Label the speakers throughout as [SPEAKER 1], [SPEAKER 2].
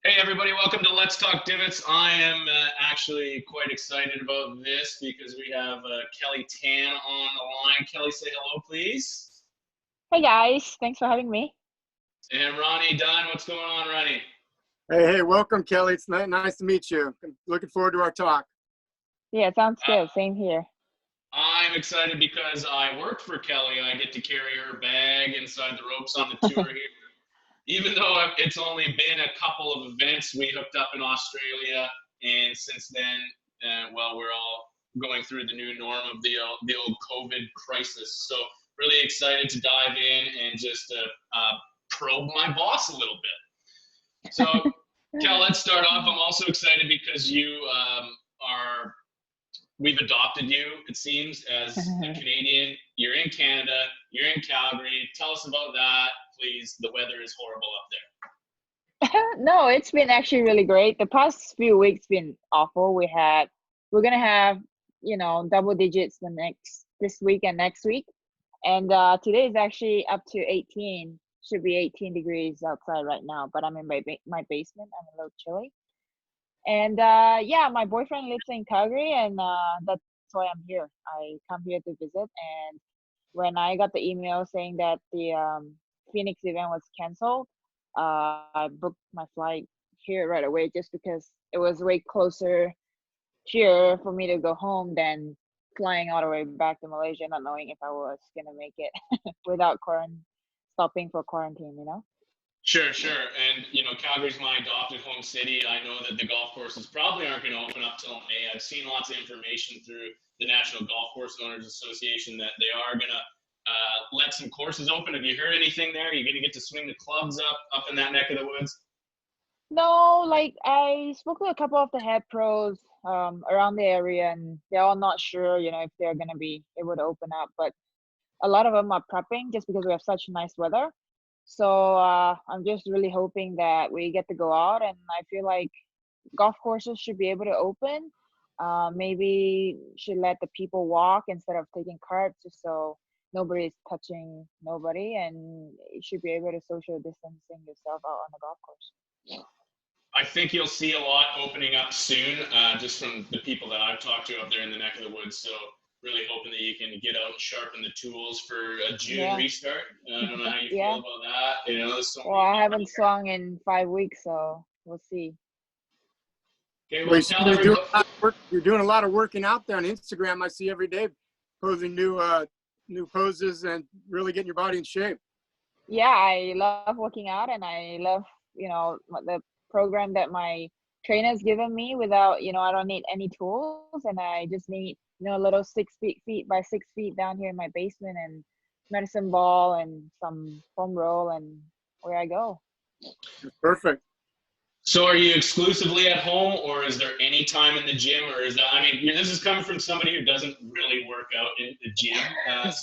[SPEAKER 1] Hey everybody, welcome to Let's Talk Divots. I am actually quite excited about this because we have Kelly Tan on the line. Kelly, say hello, please.
[SPEAKER 2] Hey guys, thanks for having me.
[SPEAKER 1] And Ronnie Dunn, what's going on, Ronnie?
[SPEAKER 3] Hey, welcome, Kelly. It's nice to meet you. I'm looking forward to our talk.
[SPEAKER 2] Yeah, it sounds
[SPEAKER 1] Uh,
[SPEAKER 2] good. Same here.
[SPEAKER 1] I'm excited because I work for Kelly. I get to carry her bag inside the ropes on the tour here. Even though it's only been a couple of events, we hooked up in Australia, and since then, well, we're all going through the new norm of the old COVID crisis. So really excited to dive in and just probe my boss a little bit. So, Cal, let's start off. I'm also excited because you are we've adopted you, it seems, as a Canadian. You're in Canada, you're in Calgary. Tell us about that, please. The weather is horrible up there.
[SPEAKER 2] No, it's been actually really great. The past few weeks been awful. We're gonna have, double digits this week and next week. And today is actually up to 18. Should be 18 degrees outside right now, but I'm in my basement. I'm a little chilly. And yeah, my boyfriend lives in Calgary, and that's why I'm here. I come here to visit, and when I got the email saying that the Phoenix event was canceled, I booked my flight here right away just because it was way closer here for me to go home than flying all the way back to Malaysia, not knowing if I was gonna make it without stopping for quarantine.
[SPEAKER 1] Sure, sure. And, Calgary's my adopted home city. I know that the golf courses probably aren't going to open up till May. I've seen lots of information through the National Golf Course Owners Association that they are going to let some courses open. Have you heard anything there? Are you going to get to swing the clubs up in that neck of the woods?
[SPEAKER 2] No, like I spoke to a couple of the head pros around the area, and they're all not sure, if they're gonna be able to open up. But a lot of them are prepping just because we have such nice weather. So I'm just really hoping that we get to go out, and I feel like golf courses should be able to open. Maybe should let the people walk instead of taking carts, just so nobody is touching nobody, and you should be able to social distancing yourself out on the golf course.
[SPEAKER 1] I think you'll see a lot opening up soon, just from the people that I've talked to up there in the neck of the woods. So really hoping that you can get out and sharpen the tools for a June
[SPEAKER 2] Yeah,
[SPEAKER 1] restart. I don't know how you feel
[SPEAKER 2] yeah.
[SPEAKER 1] about that. There's so
[SPEAKER 2] Well,
[SPEAKER 1] many
[SPEAKER 2] I
[SPEAKER 1] different.
[SPEAKER 2] haven't swung in 5 weeks, so we'll see.
[SPEAKER 1] Okay,
[SPEAKER 3] Well,
[SPEAKER 1] well,
[SPEAKER 3] you seem
[SPEAKER 1] tell
[SPEAKER 3] to be doing
[SPEAKER 1] everybody.
[SPEAKER 3] a lot of work. You're doing a lot of working out there on Instagram. I see every day, posing new poses and really getting your body in shape.
[SPEAKER 2] Yeah, I love working out, and I love, the program that my trainer's given me without, I don't need any tools, and I just need, a little 6 feet by 6 feet down here in my basement, and medicine ball and some foam roll, and where I go.
[SPEAKER 3] That's perfect.
[SPEAKER 1] So are you exclusively at home, or is there any time in the gym, or is that? I mean, this is coming from somebody who doesn't really work out in the gym. Are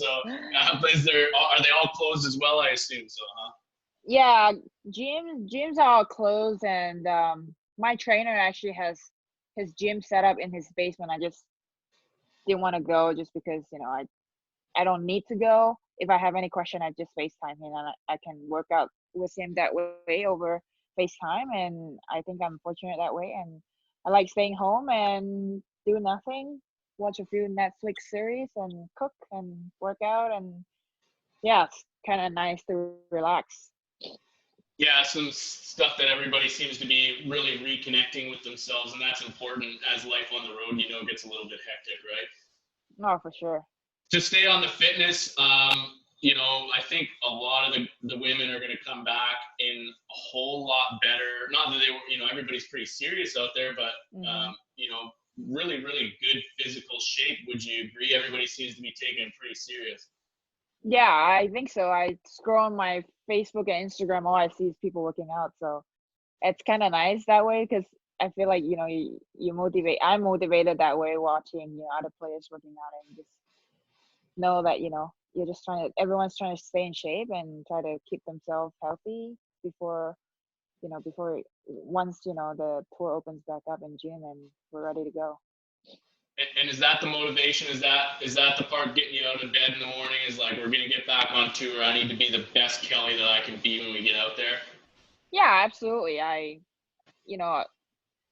[SPEAKER 1] they all closed as well? I assume so, huh?
[SPEAKER 2] Yeah, gyms are all closed, and my trainer actually has his gym set up in his basement. I just didn't want to go just because I don't need to go. If I have any question, I just FaceTime him, and I can work out with him that way over FaceTime. And I think I'm fortunate that way. And I like staying home and do nothing, watch a few Netflix series, and cook and work out. And yeah, it's kind of nice to relax.
[SPEAKER 1] Yeah, some stuff that everybody seems to be really reconnecting with themselves, and that's important as life on the road, gets a little bit hectic, right?
[SPEAKER 2] No, for sure.
[SPEAKER 1] To stay on the fitness, I think a lot of the women are going to come back in a whole lot better. Not that they were, everybody's pretty serious out there, but,
[SPEAKER 2] Hmm.
[SPEAKER 1] really, really good physical shape. Would you agree? Everybody seems to be taking it pretty serious.
[SPEAKER 2] Yeah, I think so. I scroll on my Facebook and Instagram, all I see is people working out. So it's kind of nice that way because I feel like, you motivate. I'm motivated that way watching, other players working out and just know that, you're just everyone's trying to stay in shape and try to keep themselves healthy before, before once, the tour opens back up in June and we're ready to go.
[SPEAKER 1] And is that the motivation? Is that the part getting you out of bed in the morning? Is like, we're gonna get back on tour. I need to be the best Kelly that I can be when we get out there.
[SPEAKER 2] Yeah, absolutely.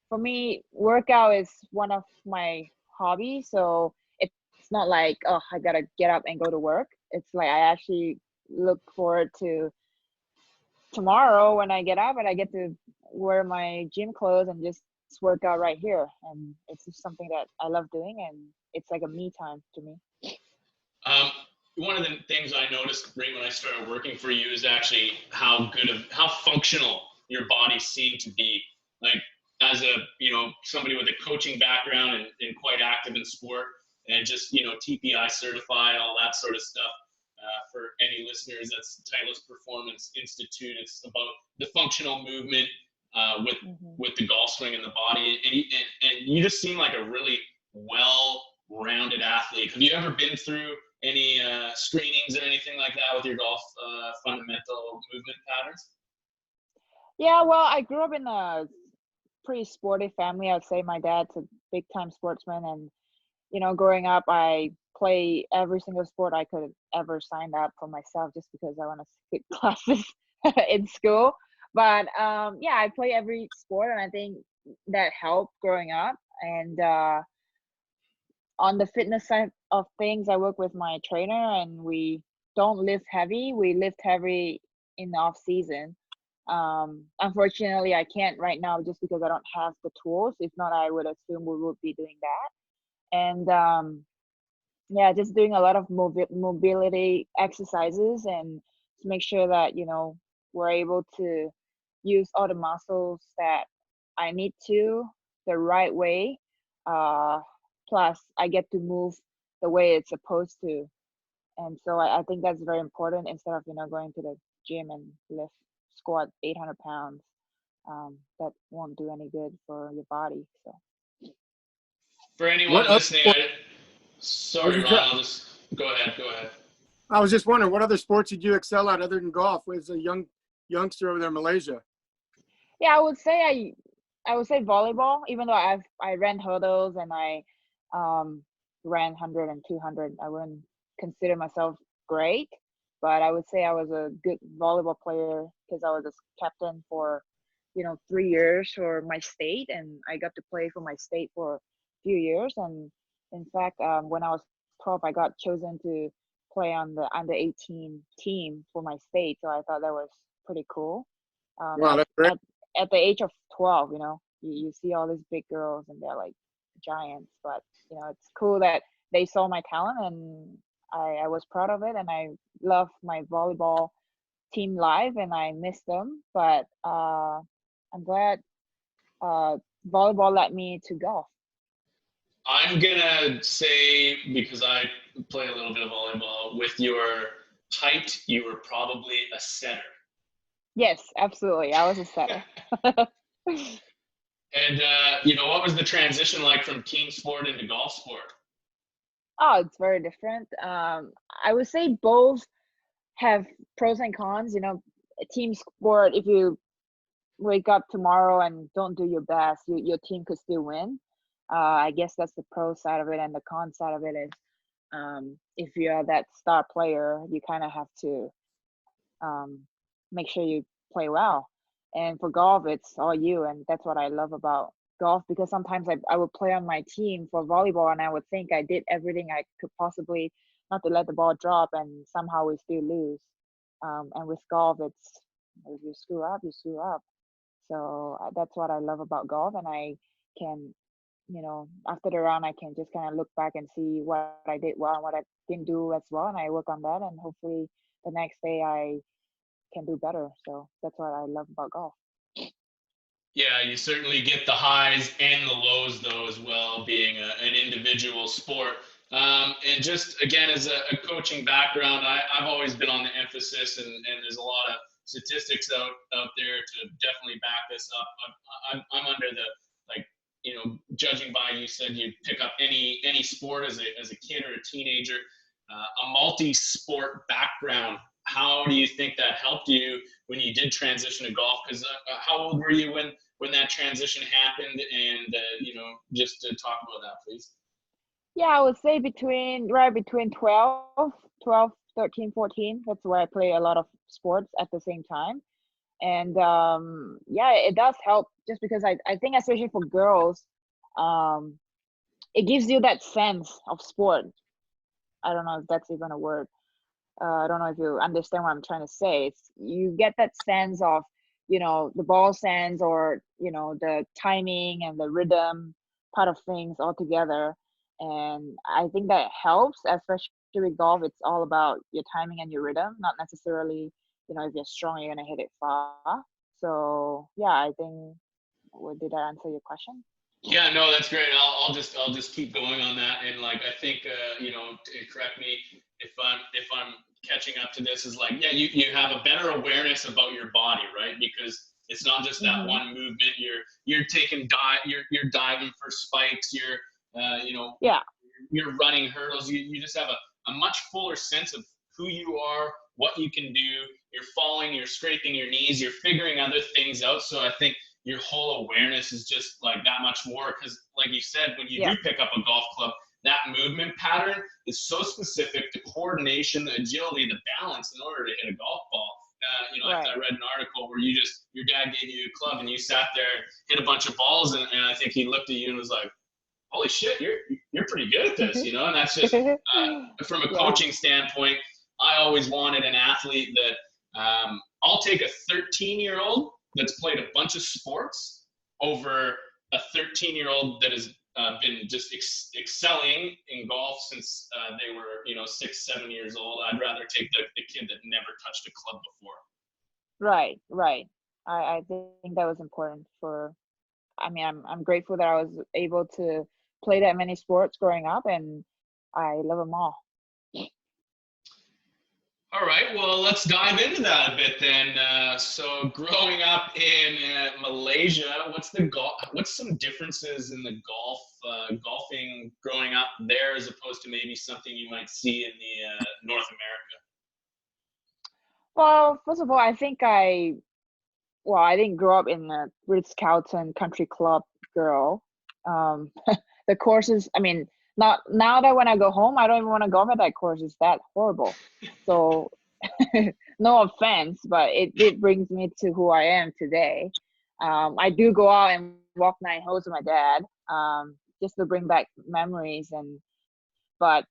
[SPEAKER 2] for me, workout is one of my hobbies. So it's not like, oh, I gotta get up and go to work. It's like I actually look forward to tomorrow when I get up and I get to wear my gym clothes and just work out right here. And it's just something that I love doing, and it's like a me time to me.
[SPEAKER 1] Um, One of the things I noticed right when I started working for you is actually how functional your body seemed to be. Like as a somebody with a coaching background and quite active in sport and just TPI certified, all that sort of stuff. For any listeners, that's Titleist Performance Institute. It's about the functional movement with
[SPEAKER 2] Mm-hmm.
[SPEAKER 1] the golf swing and the body, and you just seem like a really well-rounded athlete. Have you ever been through any screenings or anything like that with your golf fundamental movement patterns?
[SPEAKER 2] Yeah, well, I grew up in a pretty sporty family. I'd say my dad's a big time sportsman, and growing up, I play every single sport I could ever signed up for myself just because I want to skip classes in school. But yeah, I play every sport, and I think that helped growing up. And on the fitness side of things, I work with my trainer, and we don't lift heavy. We lift heavy in the off season. Unfortunately, I can't right now just because I don't have the tools. If not, I would assume we would be doing that. And yeah, just doing a lot of mobility exercises and to make sure that we're able to use all the muscles that I need to the right way. uh Plus I get to move the way it's supposed to, and so I think that's very important instead of going to the gym and squat 800 pounds. That won't do any good for your body. So
[SPEAKER 1] For
[SPEAKER 3] What
[SPEAKER 1] anyone
[SPEAKER 3] other
[SPEAKER 1] listening,
[SPEAKER 3] sport?
[SPEAKER 1] sorry, Ron, I'll just go ahead. Go ahead.
[SPEAKER 3] I was just wondering, what other sports did you excel at other than golf? As a youngster over there in Malaysia.
[SPEAKER 2] yeah, I would say volleyball, even though I ran hurdles and I um ran 100 and 200. I wouldn't consider myself great, but I would say I was a good volleyball player because I was a captain for 3 years for my state, and I got to play for my state for a few years. And in fact, when I was 12, I got chosen to play on the under 18 team for my state, so I thought that was pretty cool. um,
[SPEAKER 3] Wow,
[SPEAKER 2] at,
[SPEAKER 3] that's great.
[SPEAKER 2] at at the age of 12, you see all these big girls and they're like giants, but it's cool that they saw my talent, and I was proud of it, and I love my volleyball team live, and I miss them, but I'm glad uh, volleyball led me to golf.
[SPEAKER 1] I'm gonna say, because I play a little bit of volleyball, with your height, you were probably a setter.
[SPEAKER 2] Yes, absolutely. I was a setter.
[SPEAKER 1] And what was the transition like from team sport into golf sport?
[SPEAKER 2] Oh, it's very different. I would say both have pros and cons. A team sport, if you wake up tomorrow and don't do your best, your team could still win. I guess that's the pro side of it, and the con side of it is if you're that star player, you kind of have to um, make sure you play well. And for golf, it's all you, and that's what I love about golf, because sometimes I would play on my team for volleyball, and I would think I did everything I could possibly not to let the ball drop, and somehow we still lose. And with golf, it's if you screw up, you screw up. So that's what I love about golf, and I can, after the round, I can just kind of look back and see what I did well and what I didn't do as well, and I work on that, and hopefully the next day I can do better. So that's what I love about golf.
[SPEAKER 1] Yeah, you certainly get the highs and the lows, though, as well, being an individual sport. And just again, as a coaching background, I've always been on the emphasis, and there's a lot of statistics out there to definitely back this up. I'm under the, like, judging by, you said you pick up any sport as a kid or a teenager, a multi-sport background. How do you think that helped you when you did transition to golf? Because how old were you when that transition happened? And just to talk about that, please.
[SPEAKER 2] Yeah, I would say between 12, 13, 14. That's where I play a lot of sports at the same time. And yeah, it does help, just because I think especially for girls, um it gives you that sense of sport. I don't know if that's even a word. I don't know if you understand what I'm trying to say. It's, you get that sense of, the ball sense, or the timing and the rhythm part of things all together. And I think that helps, especially with golf. It's all about your timing and your rhythm, not necessarily, if you're strong, you're gonna hit it far. So yeah, I think. Did I answer your question?
[SPEAKER 1] Yeah, no, that's great. I'll just keep going on that, and like I think correct me if I'm catching up to this, is like, yeah, you have a better awareness about your body, right? Because it's not just that
[SPEAKER 2] Mm-hmm.
[SPEAKER 1] one movement. You're taking you're diving for spikes.
[SPEAKER 2] Yeah.
[SPEAKER 1] You're running hurdles. You just have a much fuller sense of who you are, what you can do. You're falling, you're scraping your knees, you're figuring other things out. So I think your whole awareness is just like that much more, because like you said, when you
[SPEAKER 2] Yeah.
[SPEAKER 1] do pick up a golf club, that movement pattern is so specific, the coordination, the agility, the balance in order to hit a golf ball.
[SPEAKER 2] Right.
[SPEAKER 1] I read an article where your dad gave you a club and you sat there, hit a bunch of balls, and I think he looked at you and was like, holy shit, you're pretty good at this, and that's just from a
[SPEAKER 2] Yeah.
[SPEAKER 1] coaching standpoint. I always wanted an athlete that I'll take a 13-year-old that's played a bunch of sports over a 13-year-old that has been just excelling in golf since they were 6 7 years old. I'd rather take the kid that never touched a club before.
[SPEAKER 2] Right. Right. I think that was important for. I mean, I'm grateful that I was able to play that many sports growing up, and I love them all.
[SPEAKER 1] All right, well, let's dive into that a bit then. So, growing up in Malaysia, what's some differences in the golfing growing up there, as opposed to maybe something you might see in the North America?
[SPEAKER 2] Well, first of all, I didn't grow up in a Ritz-Carlton country club girl. Um, the courses, I mean, not now that when I go home, I don't even want to golf at that course. It's that horrible. So, no offense, but it brings me to who I am today. I do go out and walk 9 holes with my dad, just to bring back memories. But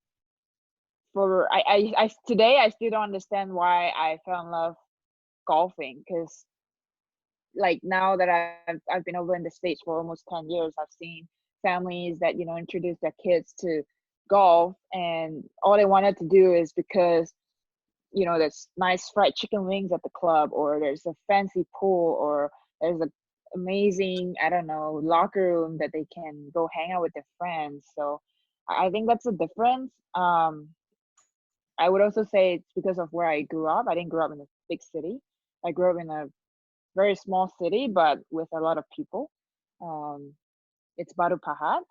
[SPEAKER 2] for I today I still don't understand why I fell in love golfing, because like now that I've been over in the States for almost 10 years, I've seen families that introduce their kids to golf, and all they wanted to do is because there's nice fried chicken wings at the club, or there's a fancy pool, or there's a amazing, I don't know, locker room that they can go hang out with their friends. So I think that's a difference. I would also say it's because of where I grew up. I didn't grow up in a big city. I grew up in a very small city, but with a lot of people. Um, it's Batu Pahat.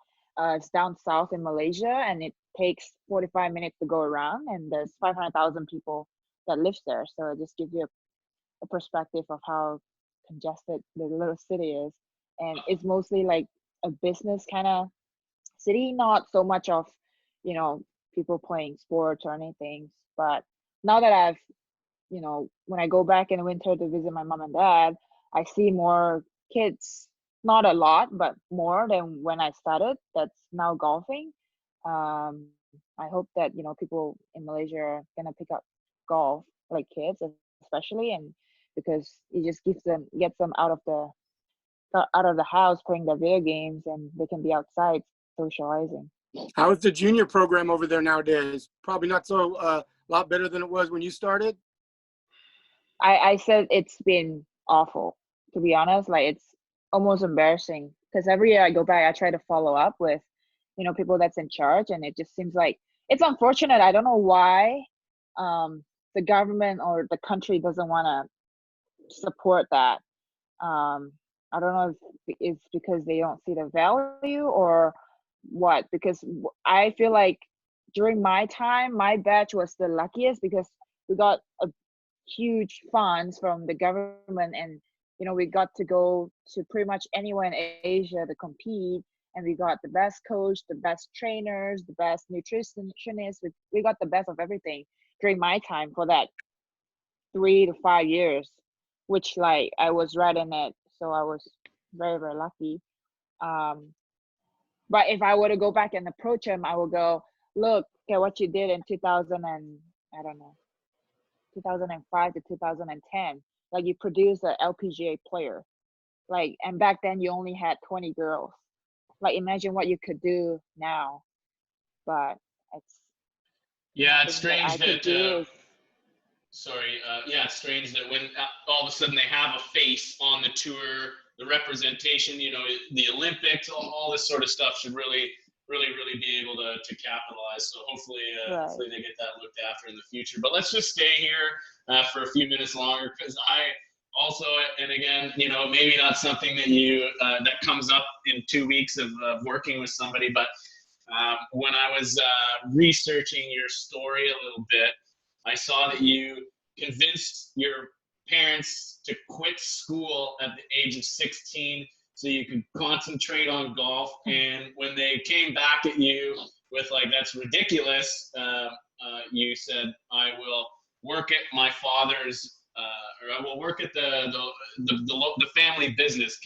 [SPEAKER 2] It's down south in Malaysia, and it takes 45 minutes to go around, and there's 500,000 people that lives there. So it just gives you a perspective of how congested the little city is. And it's mostly like a business kind of city, not so much of, you know, people playing sports or anything. But now that when I go back in the winter to visit my mom and dad, I see more kids, not a lot, but more than when I started, that's now golfing. I hope that, people in Malaysia are gonna pick up golf, like kids especially, and because it just gets them out of the house playing their video games, and they can be outside socializing.
[SPEAKER 3] How is the junior program over there nowadays? Probably not so lot better than it was when you started.
[SPEAKER 2] I said it's been awful, to be honest. Like, it's almost embarrassing, because every year I go back, I try to follow up with, people that's in charge, and it just seems like it's unfortunate. I don't know why the government or the country doesn't want to support that. I don't know if it's because they don't see the value or what, because I feel like during my time, my batch was the luckiest, because we got a huge funds from the government, and we got to go to pretty much anywhere in Asia to compete, and we got the best coach, the best trainers, the best nutritionists. We got the best of everything during my time for that 3 to 5 years. which like I was right in it, so I was very, very lucky. Um, but if I were to go back and approach him, I would go, look at what you did in 2000 and I don't know, 2005 to 2010. Like you produced a LPGA player. Like, and back then you only had 20 girls. Like imagine what you could do now. But it's
[SPEAKER 1] Yeah, it's
[SPEAKER 2] nothing that
[SPEAKER 1] strange
[SPEAKER 2] I could
[SPEAKER 1] that
[SPEAKER 2] do is
[SPEAKER 1] yeah, it's strange that when all of a sudden they have a face on the tour, the representation, the Olympics, all this sort of stuff should really be able to capitalize. So
[SPEAKER 2] right.
[SPEAKER 1] hopefully they get that looked after in the future. But let's just stay here for a few minutes longer, because I also, and again, maybe not something that that comes up in 2 weeks of working with somebody, but when I was researching your story a little bit, I saw that you convinced your parents to quit school at the age of 16 so you could concentrate on golf. And when they came back at you with like, that's ridiculous, you said, I will work at my father's, or I will work at the family business.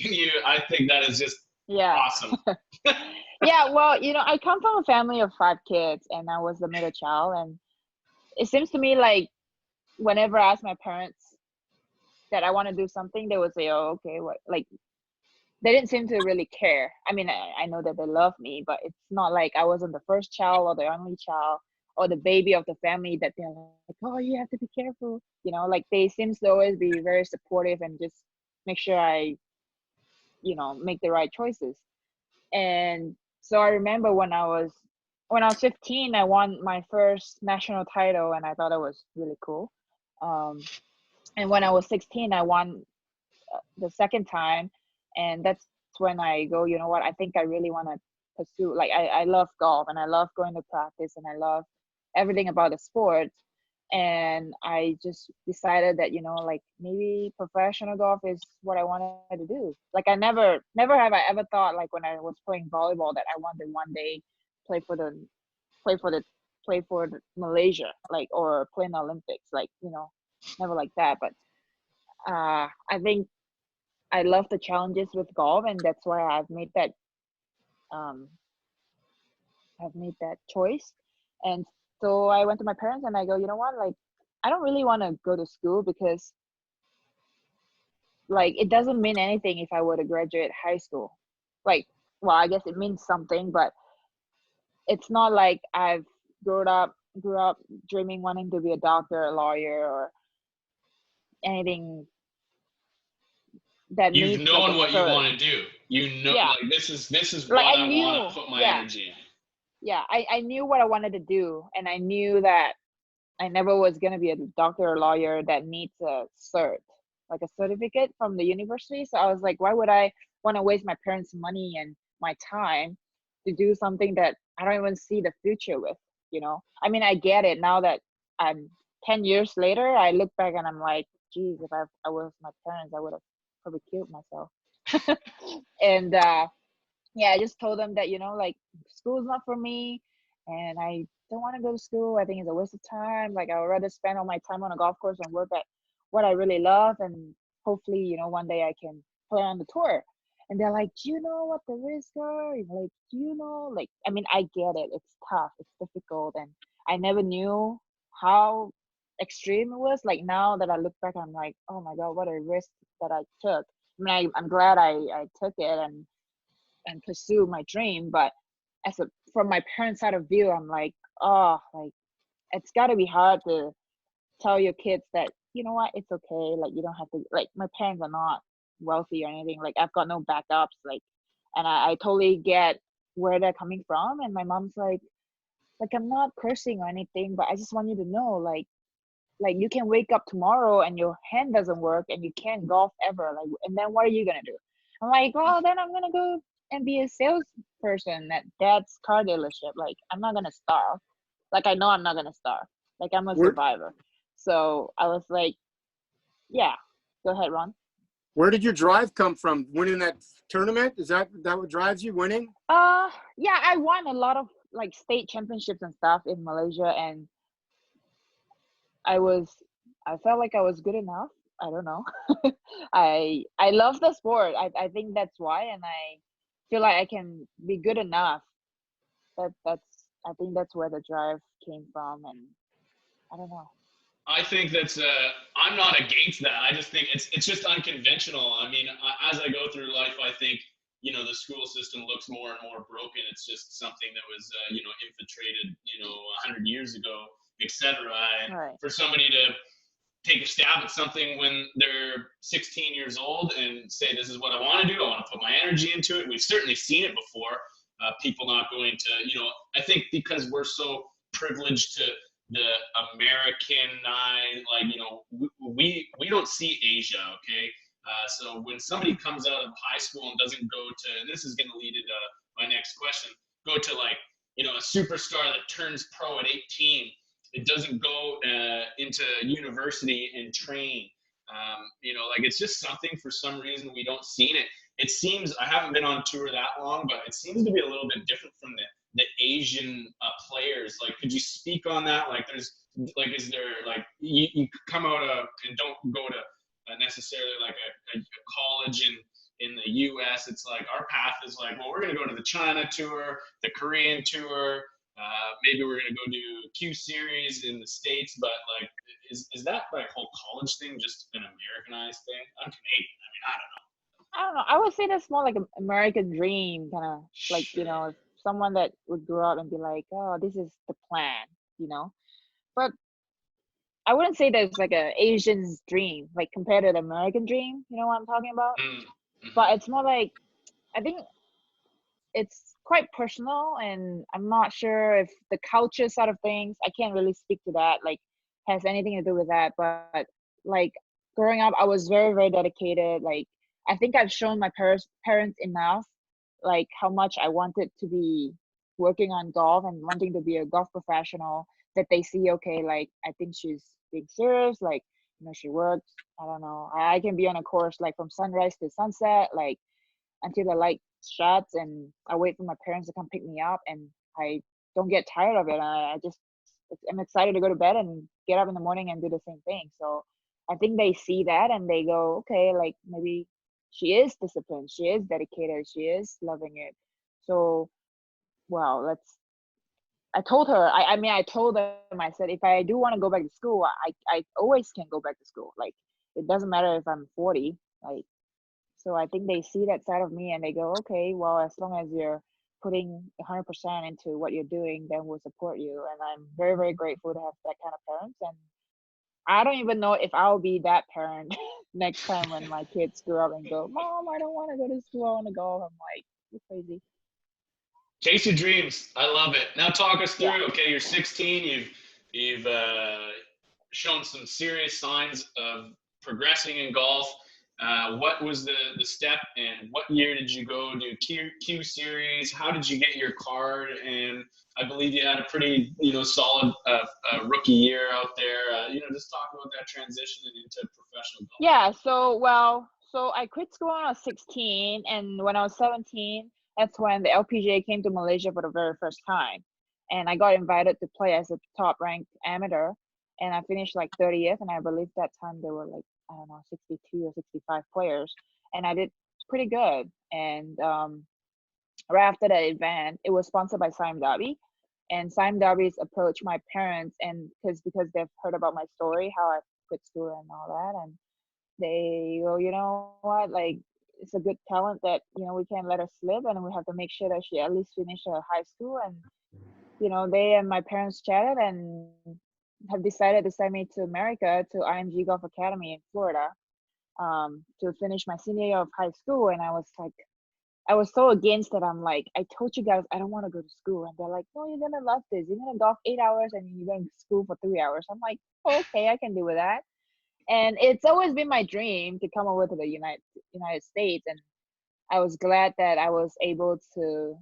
[SPEAKER 1] I think that is just
[SPEAKER 2] Yeah.
[SPEAKER 1] awesome.
[SPEAKER 2] Yeah, well, I come from a family of 5 kids and I was the middle child, and it seems to me like whenever I ask my parents that I want to do something, they would say, "Oh, okay, what?" Like they didn't seem to really care. I mean, I know that they love me, but it's not like I wasn't the first child or the only child or the baby of the family that they're like, "Oh, you have to be careful." Like they seems to always be very supportive and just make sure I, make the right choices. And so I remember when I was 15, I won my first national title, and I thought it was really cool. And when I was 16, I won the second time, and that's when I go, you know what? I think I really want to pursue. Like I love golf, and I love going to practice, and I love everything about the sport. And I just decided that like maybe professional golf is what I wanted to do. Like I never have I ever thought like when I was playing volleyball that I wanted one day play for the play for the play for Malaysia, like, or play in the Olympics, like never like that. But I think I love the challenges with golf, and that's why um I've made that choice. And so I went to my parents and I go, you know what, like I don't really want to go to school because like it doesn't mean anything if I were to graduate high school. Like, well, I guess it means something, but it's not like I've grew up dreaming wanting to be a doctor, a lawyer, or anything that
[SPEAKER 1] You've
[SPEAKER 2] needs like a
[SPEAKER 1] known what you
[SPEAKER 2] cert.
[SPEAKER 1] want to do.
[SPEAKER 2] Yeah,
[SPEAKER 1] Like this is
[SPEAKER 2] like
[SPEAKER 1] what
[SPEAKER 2] I
[SPEAKER 1] I want
[SPEAKER 2] knew.
[SPEAKER 1] to put my
[SPEAKER 2] Yeah,
[SPEAKER 1] energy in.
[SPEAKER 2] yeah, I knew what I wanted to do, and I knew that I never was gonna be a doctor or lawyer that needs a cert, like a certificate from the university. So I was like, why would I want to waste my parents' money and my time to do something that I don't even see the future with, I mean, I get it now that I'm 10 years later, I look back and I'm like, geez, if I was my parents, I would have probably killed myself. And yeah, I just told them that, like school's not for me and I don't want to go to school. I think it's a waste of time. Like I would rather spend all my time on a golf course and work at what I really love, and hopefully, one day I can play on the tour. And they're like, do you know what the risks are? Like, do you know? Like, I mean, I get it. It's tough. It's difficult. And I never knew how extreme it was. Like now that I look back, I'm like, oh my God, what a risk that I took. I mean, I'm glad I took it and pursue my dream. But from my parents' side of view, I'm like, oh, like it's got to be hard to tell your kids that you know what, it's okay. Like you don't have to. Like my parents are not wealthy or anything. Like I've got no backups. Like, and I totally get where they're coming from. And my mom's like I'm not cursing or anything, but I just want you to know, like you can wake up tomorrow and your hand doesn't work and you can't golf ever. Like, and then what are you gonna do? I'm like, well, then I'm gonna go and be a salesperson at dad's car dealership. Like, I'm not gonna starve. Like, I know I'm not gonna starve. Like, I'm a
[SPEAKER 3] Where
[SPEAKER 2] survivor. So I was like, yeah, go ahead, Ron.
[SPEAKER 3] where did your drive come from? Winning that tournament? Is that what drives you? Winning?
[SPEAKER 2] Yeah, I won a lot of like state championships and stuff in Malaysia, and I was, I felt like I was good enough. I don't know. I love the sport. I think that's why, and I feel like I can be good enough. That's I think that's where the drive came from, and I don't know.
[SPEAKER 1] I think that's I'm not against that. I just think it's just unconventional. I mean, as I go through life, I think the school system looks more and more broken. It's just something that was infiltrated 100 years ago, etc. And
[SPEAKER 2] Right.
[SPEAKER 1] for somebody to take a stab at something when they're 16 years old and say, this is what I want to do, I want to put my energy into it. We've certainly seen it before. People not going to, I think because we're so privileged to the American, we don't see Asia, okay? So when somebody comes out of high school and doesn't go to, and this is going to lead into my next question, go to a superstar that turns pro at 18, it doesn't go into university and train. It's just something for some reason we don't see it. It seems, I haven't been on tour that long, but it seems to be a little bit different from the Asian players. Like, could you speak on that? Like, is there you come out and don't go to necessarily like a college in the U.S. It's like our path is like, well, we're going to go to the China tour, the Korean tour. Maybe we're gonna go do Q series in the States, but like, is that whole college thing just an Americanized thing? I'm Canadian. I mean, I don't know.
[SPEAKER 2] I don't know. I would say that's more like an American dream, kind of like, if someone that would grow up and be like, oh, this is the plan, you know. But I wouldn't say there's like a Asian's dream, like compared to the American dream. You know what I'm talking about?
[SPEAKER 1] Mm-hmm.
[SPEAKER 2] But it's more like, I think it's quite personal, and I'm not sure if the culture side of things, I can't really speak to that, like has anything to do with that. But like growing up, I was very, very dedicated. Like I think I've shown my parents enough, like how much I wanted to be working on golf and wanting to be a golf professional, that they see, okay, like I think she's being serious, like, she works, I don't know, I can be on a course like from sunrise to sunset, like until the light shuts, and I wait for my parents to come pick me up, and I don't get tired of it. I'm excited to go to bed and get up in the morning and do the same thing. So I think they see that and they go, okay, like maybe she is disciplined, she is dedicated, she is loving it. So, well, I told her, I told them, I said, if I do want to go back to school, I always can go back to school. Like, it doesn't matter if I'm 40, like, so I think they see that side of me and they go, okay, well, as long as you're putting 100% into what you're doing, then we'll support you. And I'm very, very grateful to have that kind of parents. And I don't even know if I'll be that parent next time when my kids grow up and go, Mom, I don't want to go to school, I want to go. I'm like, you're crazy.
[SPEAKER 1] Chase your dreams. I love it. Now talk us through.
[SPEAKER 2] Yeah.
[SPEAKER 1] Okay, you're 16. You've shown some serious signs of progressing in golf. What was the step, and what year did you go do Q series? How did you get your card? And I believe you had a pretty solid rookie year out there. Just talk about that transition into professional golf.
[SPEAKER 2] Yeah. So I quit school when I was 16, and when I was 17, that's when the LPGA came to Malaysia for the very first time, and I got invited to play as a top ranked amateur, and I finished like 30th, and I believe that time there were like, I don't know, 62 or 65 players, and I did pretty good. And right after that event, it was sponsored by Sime Darby, and Sime Darby's approached my parents, and because they've heard about my story, how I quit school and all that, and they go, you know what, like it's a good talent that we can't let her slip, and we have to make sure that she at least finish her high school. And they and my parents chatted and have decided to send me to America to IMG Golf Academy in Florida, to finish my senior year of high school. And I was like, I was so against it. I'm like, I told you guys I don't want to go to school, and they're like, no, you're gonna love this. You're gonna golf 8 hours and you're going to school for 3 hours. I'm like, okay, I can do with that. And it's always been my dream to come over to the United States, and I was glad that I was able to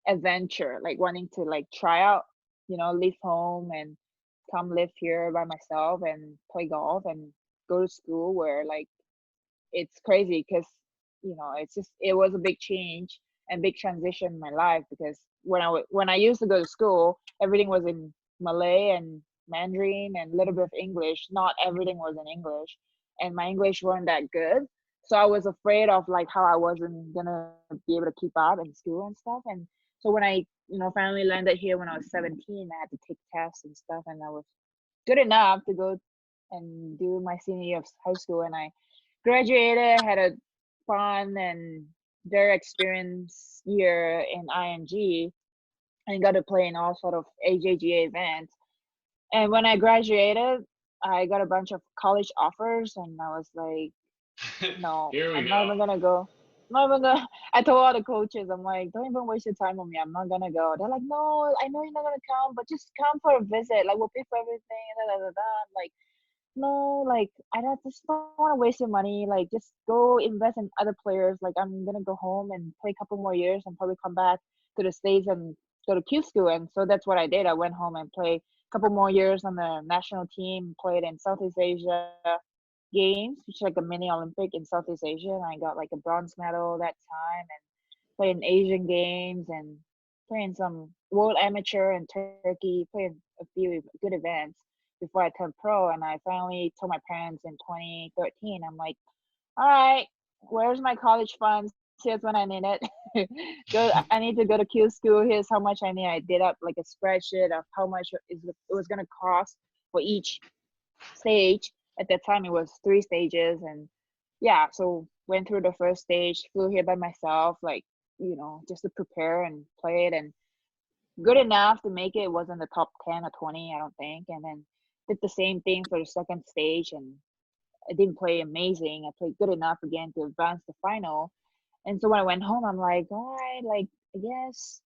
[SPEAKER 2] adventure, like wanting to like try out, leave home and come live here by myself and play golf and go to school, where like it's crazy because it was a big change and big transition in my life, because when I used to go to school, everything was in Malay and Mandarin and a little bit of English. Not everything was in English, and my English weren't that good. So I was afraid of like how I wasn't gonna be able to keep up in school and stuff. And so when I, finally landed here when I was 17, I had to take tests and stuff, and I was good enough to go and do my senior year of high school. And I graduated, had a fun and very experienced year in IMG, and got to play in all sort of AJGA events. And when I graduated, I got a bunch of college offers, and I was like, no,
[SPEAKER 1] Here we
[SPEAKER 2] I'm
[SPEAKER 1] go.
[SPEAKER 2] not even gonna go. I'm not even gonna. I told all the coaches, I'm like, don't even waste your time on me. I'm not gonna go. They're like, no, I know you're not gonna come, but just come for a visit. Like, we'll pay for everything. Da, da, da, da. I'm like, no, like, just don't want to waste your money. Like, just go invest in other players. Like, I'm gonna go home and play a couple more years and probably come back to the States and go to Q school. And so that's what I did. I went home and played a couple more years on the national team, played in Southeast Asia games, which is like a mini Olympic in Southeast Asia. And I got like a bronze medal that time, and played in Asian games and playing some World Amateur in Turkey, played a few good events before I turned pro. And I finally told my parents in 2013, I'm like, all right, where's my college funds? Here's when I need it. I need to go to Q school. Here's how much I need. I did up like a spreadsheet of how much it was going to cost for each stage. At that time, it was 3 stages. And yeah, so went through the first stage, flew here by myself, like, just to prepare and play it. And good enough to make it. It wasn't the top 10 or 20, I don't think. And then did the same thing for the second stage, and I didn't play amazing. I played good enough again to advance the final. And so when I went home, I'm like, all right, like, I guess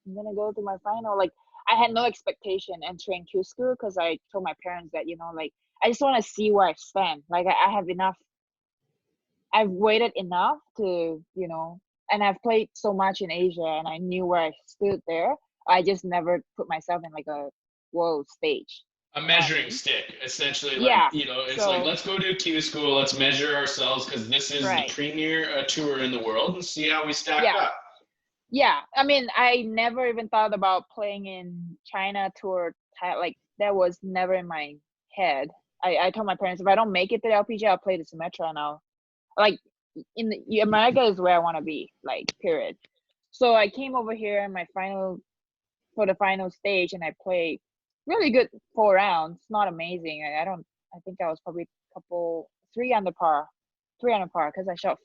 [SPEAKER 2] I'm gonna go to my final. Like, I had no expectation entering Q school, because I told my parents that, like, I just want to see where I stand. Like, I have enough. I've waited enough to, and I've played so much in Asia, and I knew where I stood there. I just never put myself in like a world stage.
[SPEAKER 1] A
[SPEAKER 2] You know what I
[SPEAKER 1] measuring
[SPEAKER 2] mean?
[SPEAKER 1] stick, essentially. Like,
[SPEAKER 2] Yeah.
[SPEAKER 1] it's like,
[SPEAKER 2] So
[SPEAKER 1] let's go to Q school, let's measure ourselves, because this is the
[SPEAKER 2] right.
[SPEAKER 1] premier tour in the world, and see how we stack
[SPEAKER 2] Yeah.
[SPEAKER 1] up.
[SPEAKER 2] Yeah. I mean, I never even thought about playing in China tour. Like, that was never in my head. I told my parents, if I don't make it to the LPGA, I'll play the Symmetra now. Like, America is where I want to be, like, period. So I came over here in for the final stage, and I played really good 4 rounds. Not amazing. I think I was probably couple 3 under par, because I shot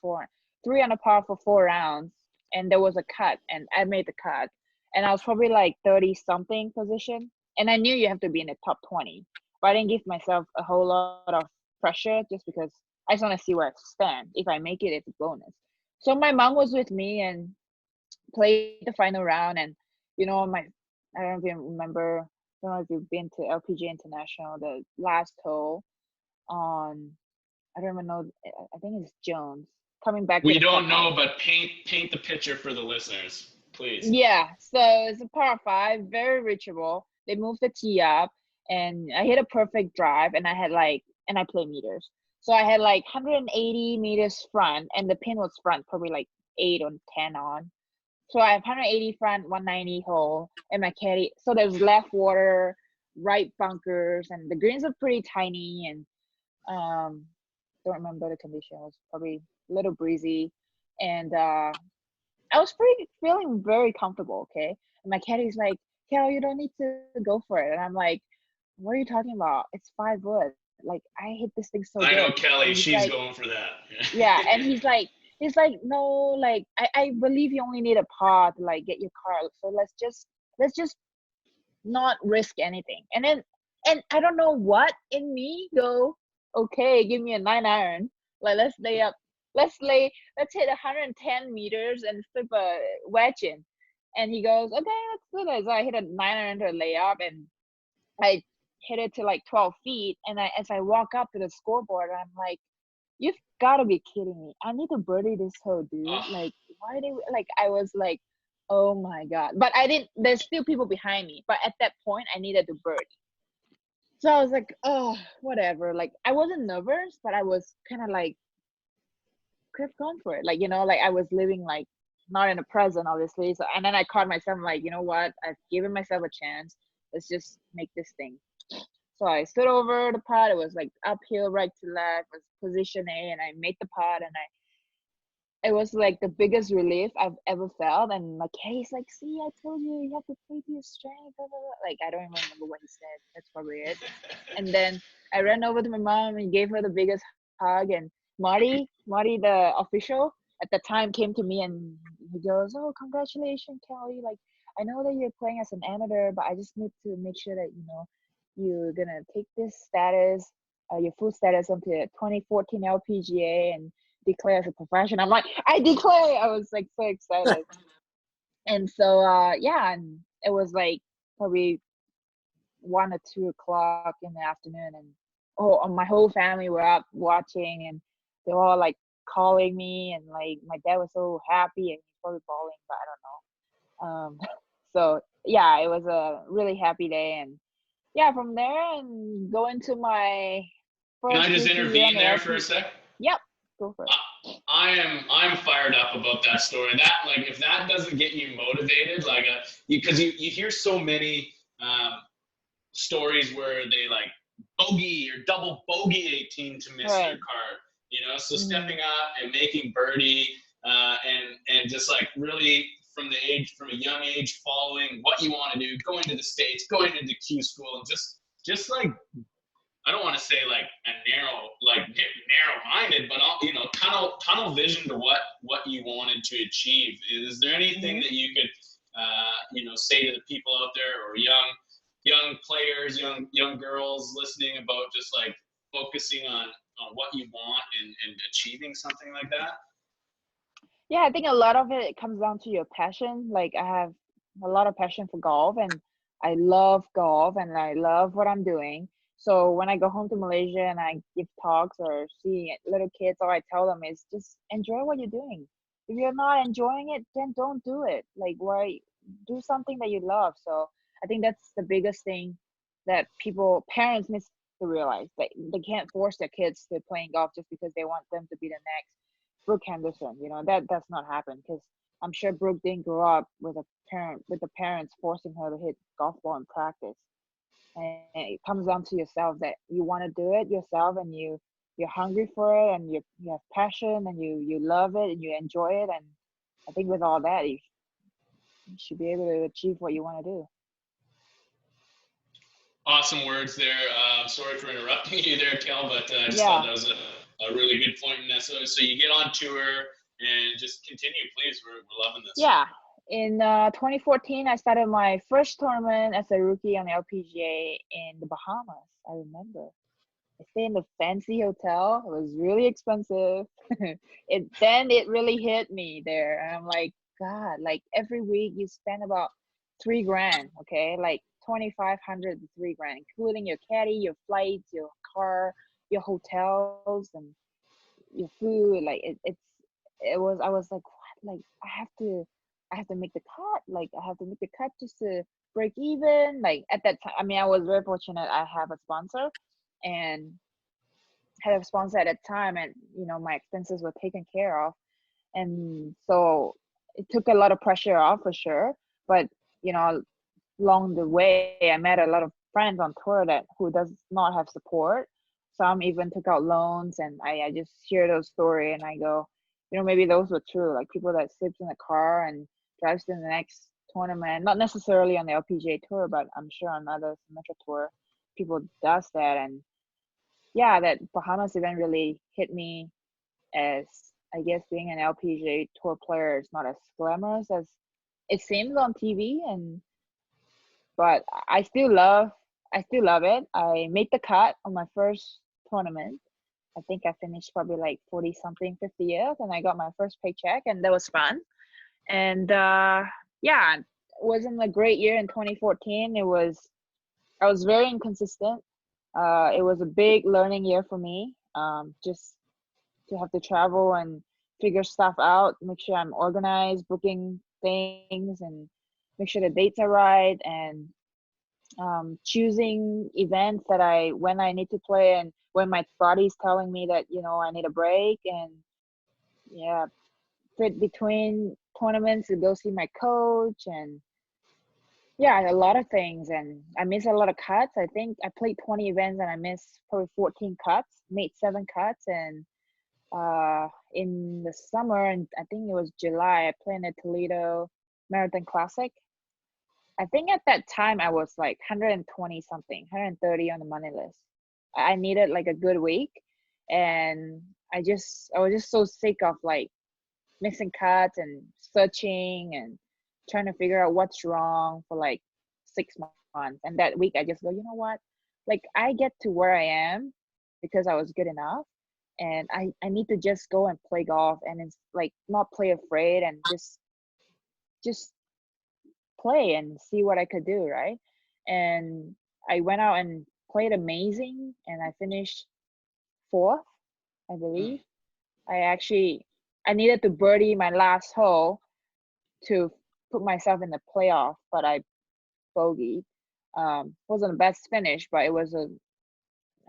[SPEAKER 2] 3 under par for 4 rounds, and there was a cut, and I made the cut, and I was probably like 30 something position, and I knew you have to be in the top 20, but I didn't give myself a whole lot of pressure, just because I just want to see where I stand. If I make it, it's a bonus. So my mom was with me and played the final round, and I don't even remember. I don't know if you've been to LPGA International, the last hole on, I don't even know. I think it's Jones coming back to
[SPEAKER 1] We
[SPEAKER 2] the
[SPEAKER 1] don't know,
[SPEAKER 2] clubhouse.
[SPEAKER 1] but paint the picture for the listeners, please.
[SPEAKER 2] Yeah, so it's a par 5, very reachable. They moved the tee up, and I hit a perfect drive, and I play meters. So I had like 180 meters front, and the pin was front, probably like 8 or 10 on. So I have 180 front, 190 hole, and my caddy. So there's left water, right bunkers, and the greens are pretty tiny, and don't remember the condition. It was probably a little breezy, and I was feeling very comfortable. Okay, and my caddy's like, "Cal, you don't need to go for it," and I'm like, "What are you talking about? It's 5 wood. Like, I hit this thing so
[SPEAKER 1] I know
[SPEAKER 2] good."
[SPEAKER 1] Kelly,
[SPEAKER 2] And he's
[SPEAKER 1] she's
[SPEAKER 2] like,
[SPEAKER 1] going for that.
[SPEAKER 2] "Yeah," and he's like, "No, like, I believe you only need a par to like get your car. So let's just not risk anything." And I don't know what in me go, okay, give me a 9 iron. Like, let's hit 110 meters and flip a wedge in. And he goes, okay, let's do this. So I hit a 9 iron to a layup, and I hit it to like 12 feet. And as I walk up to the scoreboard, I'm like, you've got to be kidding me. I need to birdie this hole, dude.
[SPEAKER 1] Oh,
[SPEAKER 2] Like, why did like, I was like, oh my God. But I didn't, there's still people behind me. But at that point, I needed to birdie. So I was like, oh, whatever. Like, I wasn't nervous, but I was kind of like, kept going for it. Like, like I was living like not in the present, obviously. So, and then I caught myself like, you know what? I've given myself a chance. Let's just make this thing. So I stood over the putt. It was like uphill, right to left, was position A, and I made the putt, and it was like the biggest relief I've ever felt. And my case like, see, I told you, you have to play to your strength. Blah, blah, blah. Like, I don't even remember what he said. That's probably it. And then I ran over to my mom and gave her the biggest hug. And Marty, the official at the time, came to me and he goes, "Oh, congratulations, Kelly. Like, I know that you're playing as an amateur, but I just need to make sure that, you know, you're going to take this status, your full status onto 2014 LPGA and declare as a profession." I'm like, I declare. I was like so excited. And so yeah, and it was like probably 1 or 2 o'clock in the afternoon, and my whole family were up watching, and they were all like calling me, and like my dad was so happy, and he's probably bawling, but I don't know. So yeah, it was a really happy day. And yeah, from there and going to my
[SPEAKER 1] Can I
[SPEAKER 2] first
[SPEAKER 1] just
[SPEAKER 2] rookie year on
[SPEAKER 1] intervene
[SPEAKER 2] the
[SPEAKER 1] there
[SPEAKER 2] LP.
[SPEAKER 1] for a sec?
[SPEAKER 2] Yep, go for it.
[SPEAKER 1] I'm fired up about that story. That, like, if that doesn't get you motivated, like, because you hear so many stories where they like bogey or double bogey 18 to miss their
[SPEAKER 2] Right.
[SPEAKER 1] card, you know. So
[SPEAKER 2] Mhm.
[SPEAKER 1] stepping up and making birdie, and just like really from a young age, following what you want to do, going to the States, going into Q school, and just like, I don't want to say like get narrow-minded, but you know, tunnel vision to what you wanted to achieve. Is there anything that you could, you know, say to the people out there, or young players, young girls listening, about just like focusing on what you want and achieving something like that?
[SPEAKER 2] Yeah, I think a lot of it comes down to your passion. Like, I have a lot of passion for golf, and I love golf, and I love what I'm doing. So when I go home to Malaysia and I give talks or see little kids, all I tell them is just enjoy what you're doing. If you're not enjoying it, then don't do it. Like, why do something that you love? So I think that's the biggest thing that parents miss to realize. They can't force their kids to playing golf just because they want them to be the next Brooke Henderson. You know, that does not happen, because I'm sure Brooke didn't grow up with the parents forcing her to hit golf ball in practice. And it comes down to yourself, that you want to do it yourself, and you're hungry for it, and you have passion, and you love it, and you enjoy it. And I think with all that, you should be able to achieve what you want to do.
[SPEAKER 1] Awesome words there. Sorry for interrupting you there, Kel, but I just thought
[SPEAKER 2] Yeah.
[SPEAKER 1] that was a really good point in that. So you get on tour and just continue, please. We're loving this.
[SPEAKER 2] Yeah. In 2014, I started my first tournament as a rookie on the LPGA in the Bahamas. I remember. I stayed in the fancy hotel. It was really expensive. It really hit me there. And I'm like, God, like every week you spend about $3,000, okay? Like 2,500 to $3,000, including your caddy, your flights, your car, your hotels, and your food. Like I was like, what? Like I have to make the cut. Like I have to make the cut just to break even. Like at that time, I mean, I was very fortunate. I have a sponsor, and had a sponsor at that time, and you know, my expenses were taken care of. And so it took a lot of pressure off, for sure. But you know, along the way, I met a lot of friends on tour who does not have support. Some even took out loans, and I just hear those stories, and I go, you know, maybe those were true. Like people that sleeps in the car and drives to the next tournament, not necessarily on the LPGA tour, but I'm sure on other Metro tour, people does that. And yeah, that Bahamas event really hit me, as I guess being an LPGA tour player is not as glamorous as it seems on TV. And but I still love it. I made the cut on my first tournament. I think I finished probably like 40 something, 50th, and I got my first paycheck, and that was fun. And yeah, it wasn't a great year in 2014. I was very inconsistent. It was a big learning year for me. Just to have to travel and figure stuff out, make sure I'm organized, booking things, and make sure the dates are right, and choosing events when I need to play, and when my body's telling me that, you know, I need a break. And yeah, fit between tournaments to go see my coach. And Yeah, a lot of things, and I missed a lot of cuts. I think I played 20 events and I missed probably 14 cuts, made 7 cuts, and in the summer, and I think it was July, I played in the Toledo Marathon Classic. I think at that time I was like 120 something, 130 on the money list. I needed like a good week, and I was just so sick of like missing cuts and searching and trying to figure out what's wrong for like 6 months. And that week I just go, you know what? Like I get to where I am because I was good enough. And I need to just go and play golf, and it's like not play afraid, and just play and see what I could do, right? And I went out and played amazing, and I finished fourth, I believe.
[SPEAKER 1] Mm.
[SPEAKER 2] I needed to birdie my last hole to put myself in the playoff, but I bogeyed. Wasn't the best finish, but it was a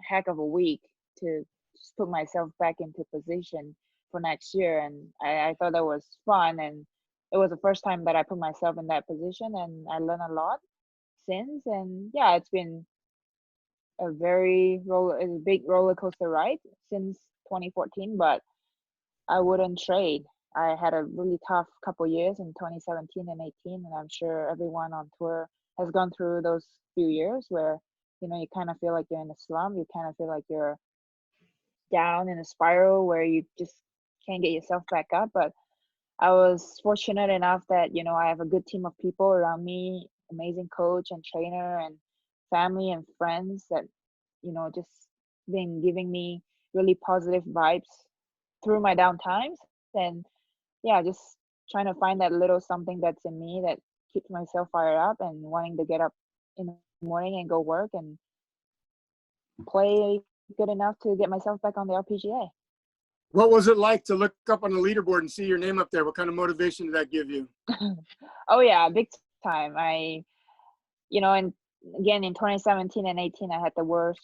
[SPEAKER 2] heck of a week to just put myself back into position for next year. And I thought that was fun, and it was the first time that I put myself in that position, and I learned a lot since. And yeah, it's been a big roller coaster ride since 2014, but I wouldn't trade. I had a really tough couple years in 2017 and 18, and I'm sure everyone on tour has gone through those few years where, you know, you kind of feel like you're in a slump, you kind of feel like you're down in a spiral where you just can't get yourself back up. But I was fortunate enough that, you know, I have a good team of people around me, amazing coach and trainer and family and friends that, you know, just been giving me really positive vibes through my down times. And yeah, just trying to find that little something that's in me that keeps myself fired up and wanting to get up in the morning and go work and play good enough to get myself back on the LPGA.
[SPEAKER 3] What was it like to look up on the leaderboard and see your name up there? What kind of motivation did that give you?
[SPEAKER 2] Oh yeah, big time. You know, and again in 2017 and 18, I had the worst.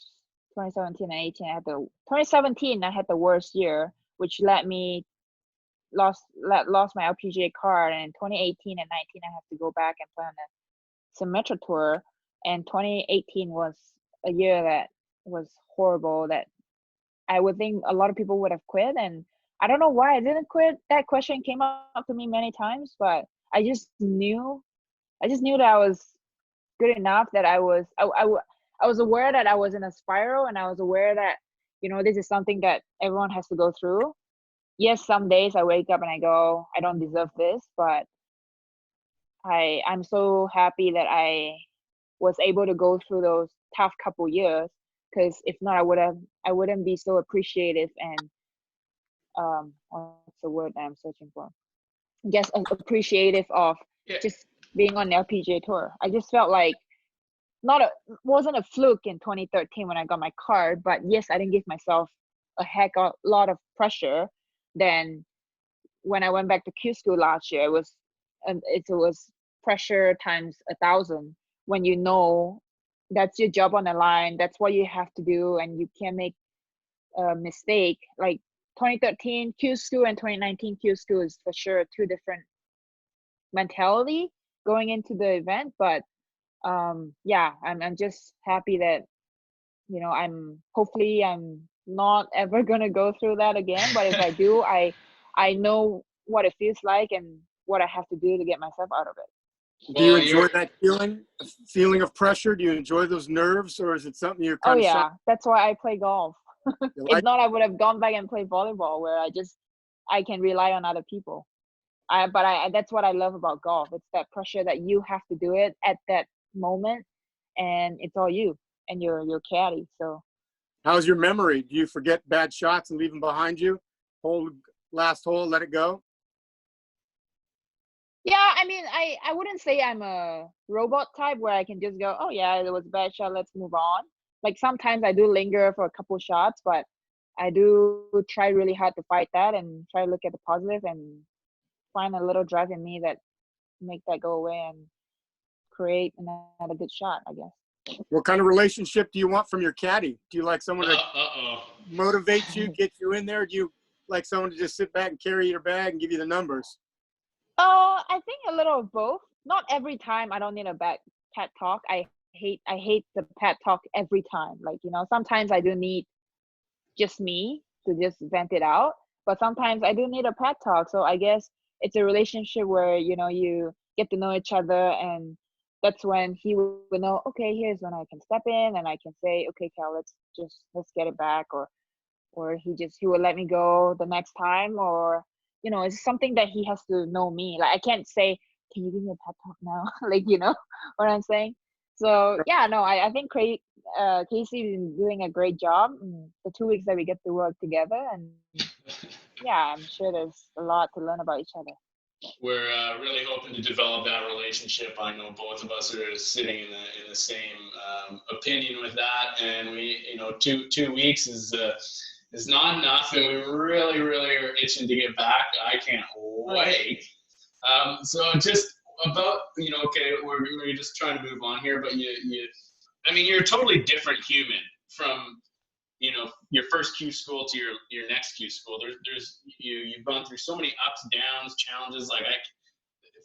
[SPEAKER 2] 2017 and 18, 2017 I had the worst year, which let me lost my LPGA card. And in 2018 and 19, I have to go back and play on the Symetra Tour. And 2018 was a year that was horrible. That I would think a lot of people would have quit, and I don't know why I didn't quit. That question came up to me many times, but I just knew that I was good enough, that I was aware that I was in a spiral, and I was aware that, you know, this is something that everyone has to go through. Yes, some days I wake up and I go, I don't deserve this, but I'm so happy that I was able to go through those tough couple years, because if not, I wouldn't be so appreciative and what's the word I'm searching for? Just appreciative of
[SPEAKER 1] Yeah.
[SPEAKER 2] just being on the LPGA Tour. I just felt like wasn't a fluke in 2013 when I got my card, but yes, I didn't give myself a heck of a lot of pressure. Then when I went back to Q school last year, it was pressure times 1,000, when you know that's your job on the line, that's what you have to do, and you can't make a mistake. Like 2013 Q school and 2019 Q school is for sure two different mentality going into the event. But yeah, I'm just happy that, you know, hopefully I'm not ever gonna go through that again. But if I do, I know what it feels like and what I have to do to get myself out of it.
[SPEAKER 3] Do you
[SPEAKER 1] Well,
[SPEAKER 3] enjoy
[SPEAKER 1] you're
[SPEAKER 3] that feeling of pressure? Do you enjoy those nerves, or is it something you're
[SPEAKER 2] Oh
[SPEAKER 3] kind of shy?
[SPEAKER 2] yeah, that's why I play golf.
[SPEAKER 3] You
[SPEAKER 2] If
[SPEAKER 3] like?
[SPEAKER 2] not, I would have gone back and played volleyball, where I can rely on other people. But that's what I love about golf. It's that pressure that you have to do it at that moment, and it's all you and your caddy. So
[SPEAKER 3] How's your memory? Do you forget bad shots and leave them behind you? Hold last hole, let it go.
[SPEAKER 2] yeah, I mean, I wouldn't say I'm a robot type where I can just go, oh yeah, it was a bad shot, let's move on. Like sometimes I do linger for a couple shots, but I do try really hard to fight that and try to look at the positive and find a little drive in me that make that go away and create another good shot, I guess.
[SPEAKER 3] What kind of relationship do you want from your caddy? Do you like someone to
[SPEAKER 1] uh-oh.
[SPEAKER 3] motivate you, get you in there? Do you like someone to just sit back and carry your bag and give you the numbers?
[SPEAKER 2] I think a little of both. Not every time I don't need a pet talk. I hate the pet talk every time. Like, sometimes I do need just me to just vent it out, but sometimes I do need a pet talk. So I guess it's a relationship where, you get to know each other, and that's when he will know, okay, here's when I can step in and I can say, okay, Cal, let's get it back, or he will let me go the next time, or it's something that he has to know me. Like, I can't say, can you give me a pet talk now? Like, what I'm saying. So yeah, no, I think Casey is doing a great job in the 2 weeks that we get to work together, and yeah, I'm sure there's a lot to learn about each other.
[SPEAKER 1] We're really hoping to develop that relationship. I know both of us are sitting in the same opinion with that, and we, 2 weeks is not enough, and we really, really are itching to get back. I can't wait. So just about, okay, we're just trying to move on here, but I mean, you're a totally different human from, your first Q school to your next Q school. You've gone through so many ups, downs, challenges. Like,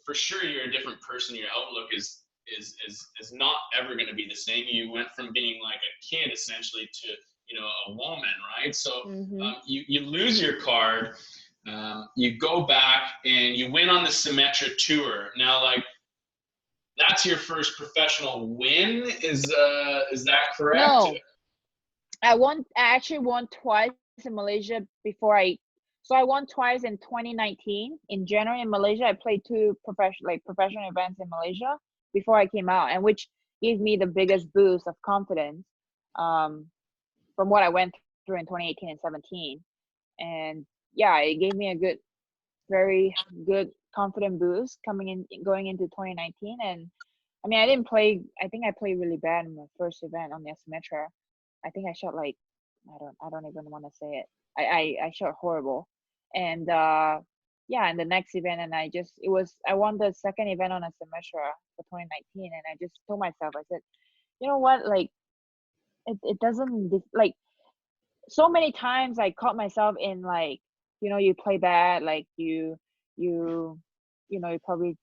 [SPEAKER 1] for sure you're a different person. Your outlook is not ever going to be the same. You went from being like a kid essentially to, a woman, right? So you lose your card. You go back and you win on the Symetra Tour. Now, like, that's your first professional win. Is that correct?
[SPEAKER 2] No, I actually won twice in Malaysia so I won twice in 2019. In January in Malaysia, I played two professional events in Malaysia before I came out, and which gave me the biggest boost of confidence from what I went through in 2018 and 17. And yeah, it gave me a very good confident boost going into 2019. And I mean, I think I played really bad in my first event on the Symetra. I think I shot like, I don't even want to say it. I shot horrible. And yeah, in the next event, and I won the second event on a Symetra for 2019, and I just told myself, I said, you know what, like, it doesn't, like, so many times I caught myself in, like, you play bad, like you probably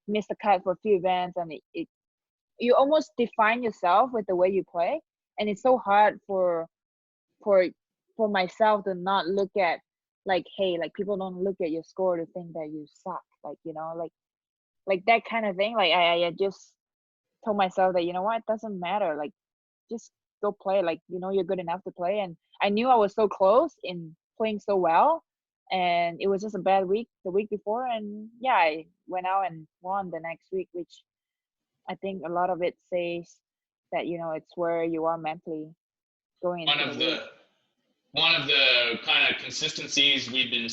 [SPEAKER 2] miss the cut for a few events, and you almost define yourself with the way you play, and it's so hard for myself to not look at, like, hey, like, people don't look at your score to think that you suck, like, like that kind of thing. Like, I just told myself that, you know what, it doesn't matter, like, just go play, like, you're good enough to play. And I knew I was so close in playing so well, and it was just a bad week the week before, and yeah, I went out and won the next week, which I think a lot of it says that, it's where you are mentally going into the week.
[SPEAKER 1] One of the kind of consistencies we've been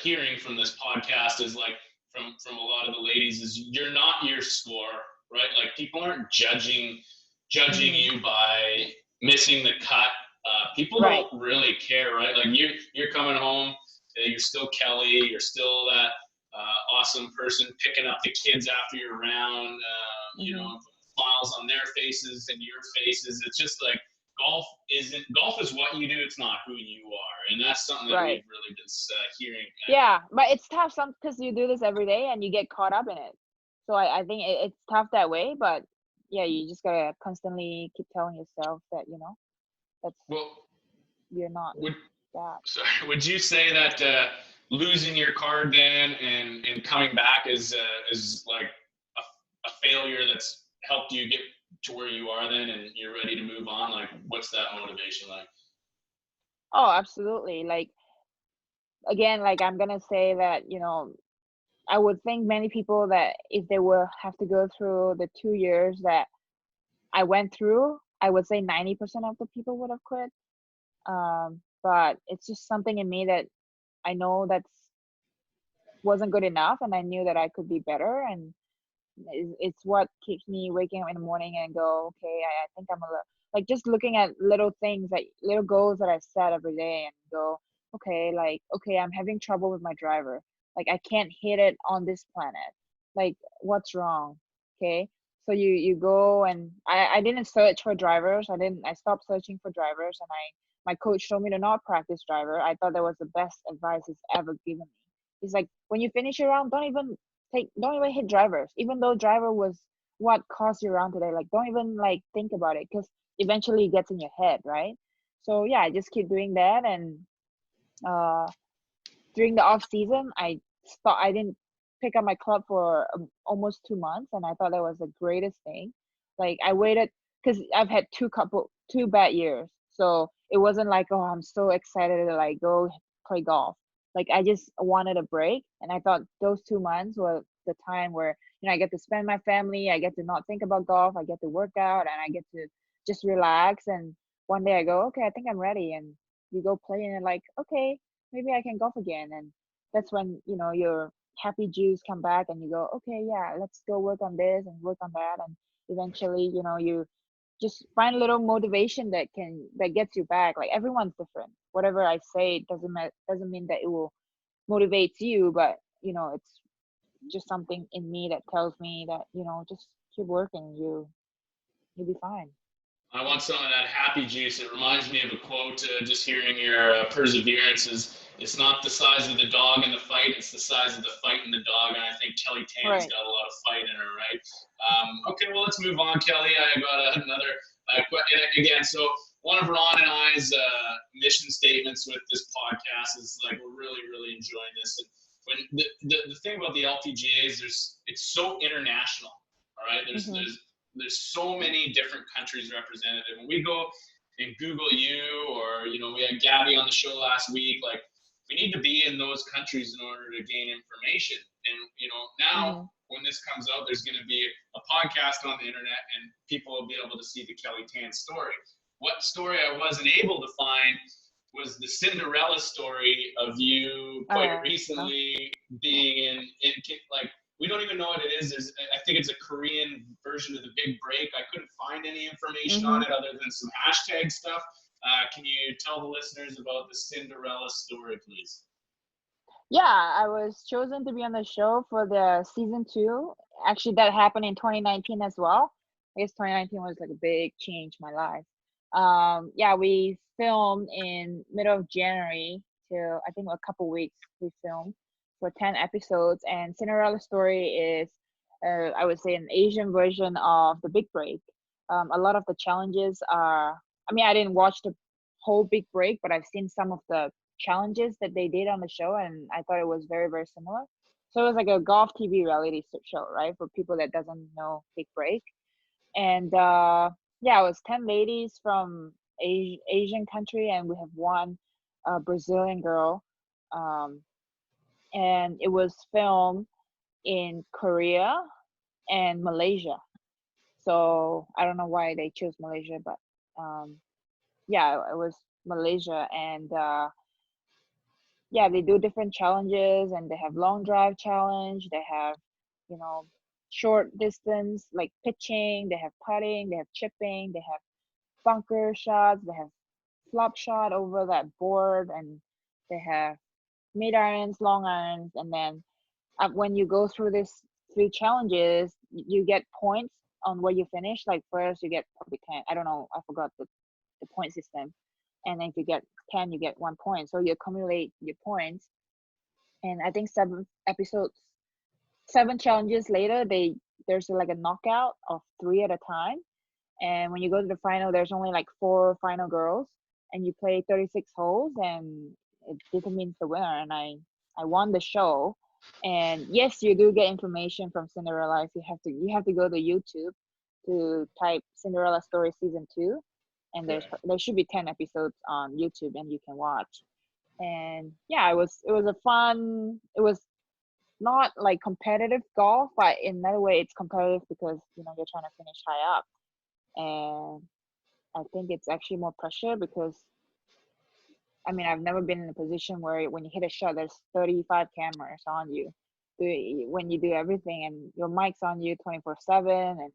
[SPEAKER 1] hearing from this podcast is, like, from a lot of the ladies, is you're not your score, right? Like, people aren't judging you by missing the cut. People
[SPEAKER 2] Right.
[SPEAKER 1] don't really care, right? Like, you're coming home, you're still Kelly, you're still that awesome person picking up the kids after you're around, smiles on their faces and your faces. It's just like, golf is what you do. It's not who you are, and that's something that we've really been hearing.
[SPEAKER 2] Yeah, but it's tough because you do this every day and you get caught up in it. So I think it's tough that way, but yeah, you just gotta constantly keep telling yourself that, that's you're not that.
[SPEAKER 1] Sorry, would you say that losing your card then and coming back is like a failure that's helped you get to where you are then, and you're ready to move on? Like, what's that motivation like?
[SPEAKER 2] Oh, absolutely. Like, again, like, I'm gonna say that, I would think many people that if they will have to go through the 2 years that I went through, I would say 90% of the people would have quit. But it's just something in me that I know that wasn't good enough, and I knew that I could be better, and it's what keeps me waking up in the morning and go, okay, I think I'm like, just looking at little things, like little goals that I set every day, and go, okay, like, okay, I'm having trouble with my driver. Like, I can't hit it on this planet. Like, what's wrong? Okay. So you go, and I didn't search for drivers. I stopped searching for drivers, and my coach told me to not practice driver. I thought that was the best advice he's ever given me. He's like, when you finish your round, don't even hit drivers. Even though driver was what caused you around today. Like, don't even like think about it, because eventually it gets in your head, right? So yeah, I just keep doing that. And uh during the off season, I didn't pick up my club for almost 2 months, and I thought that was the greatest thing. Like, I waited, because I've had two bad years, so it wasn't like, oh, I'm so excited to like go play golf. Like, I just wanted a break, and I thought those 2 months were the time where, I get to spend my family, I get to not think about golf, I get to work out, and I get to just relax. And one day I go, okay, I think I'm ready, and you go play, and you're like, okay, maybe I can golf again. And that's when, your happy juice come back, and you go, okay, yeah, let's go work on this and work on that. And eventually, you just find a little motivation that gets you back. Like, everyone's different. Whatever I say doesn't mean that it will motivate you, but it's just something in me that tells me that, just keep working, you'll be fine.
[SPEAKER 1] I want some of that happy juice. It reminds me of a quote, just hearing your perseverance is, it's not the size of the dog in the fight, it's the size of the fight in the dog. And I think Kelly Tan's
[SPEAKER 2] Right.
[SPEAKER 1] got a lot of fight in her, right? Okay, well, let's move on, Kelly. I got another question. Again, so one of Ron and I's mission statements with this podcast is like, we're really, really enjoying this. And when the thing about the LPGA is it's so international, all right? There's so many different countries represented. When we go and Google you, or we had Gabby on the show last week, like, we need to be in those countries in order to gain information. And now when this comes out, there's going to be a podcast on the internet, and people will be able to see the Kelly Tan story. What story I wasn't able to find was the Cinderella story of you quite recently being in like, we don't even know what it is. I think it's a Korean version of the Big Break. I couldn't find any information on it other than some hashtag stuff. Can you tell the listeners about the Cinderella story, please?
[SPEAKER 2] Yeah, I was chosen to be on the show for the season 2. Actually, that happened in 2019 as well. I guess 2019 was like a big change in my life. Yeah, we filmed in middle of January till I think a couple weeks. We filmed for 10 episodes, and Cinderella story is, I would say, an Asian version of the Big Break. A lot of the challenges are, I mean, I didn't watch the whole Big Break, but I've seen some of the challenges that they did on the show, and I thought it was very, very similar. So it was like a golf TV reality show, right, for people that doesn't know Big Break. And yeah, it was 10 ladies from Asian country, and we have one Brazilian girl. And it was filmed in Korea and Malaysia. So I don't know why they chose Malaysia, but yeah, it was Malaysia. And yeah, they do different challenges, and they have long drive challenge. They have, short distance like pitching. They have putting. They have chipping. They have bunker shots. They have flop shot over that board, and they have mid irons, long irons. And then when you go through this 3 challenges, you get points on where you finish. Like, first you get probably 10. I don't know. I forgot the point system. And then if you get 10, you get 1 point. So you accumulate your points. And I think 7 challenges later, there's like a knockout of 3 at a time. And when you go to the final, there's only like 4 final girls, and you play 36 holes, and it determines the winner. And I won the show. And yes, you do get information from Cinderella. If you have to go to YouTube to type Cinderella story season 2, and there should be 10 episodes on YouTube, and you can watch. And yeah, it was it was not like competitive golf, but in another way it's competitive because you're trying to finish high up. And I think it's actually more pressure because, I mean, I've never been in a position where when you hit a shot, there's 35 cameras on you. When you do everything, and your mic's on you 24/7, and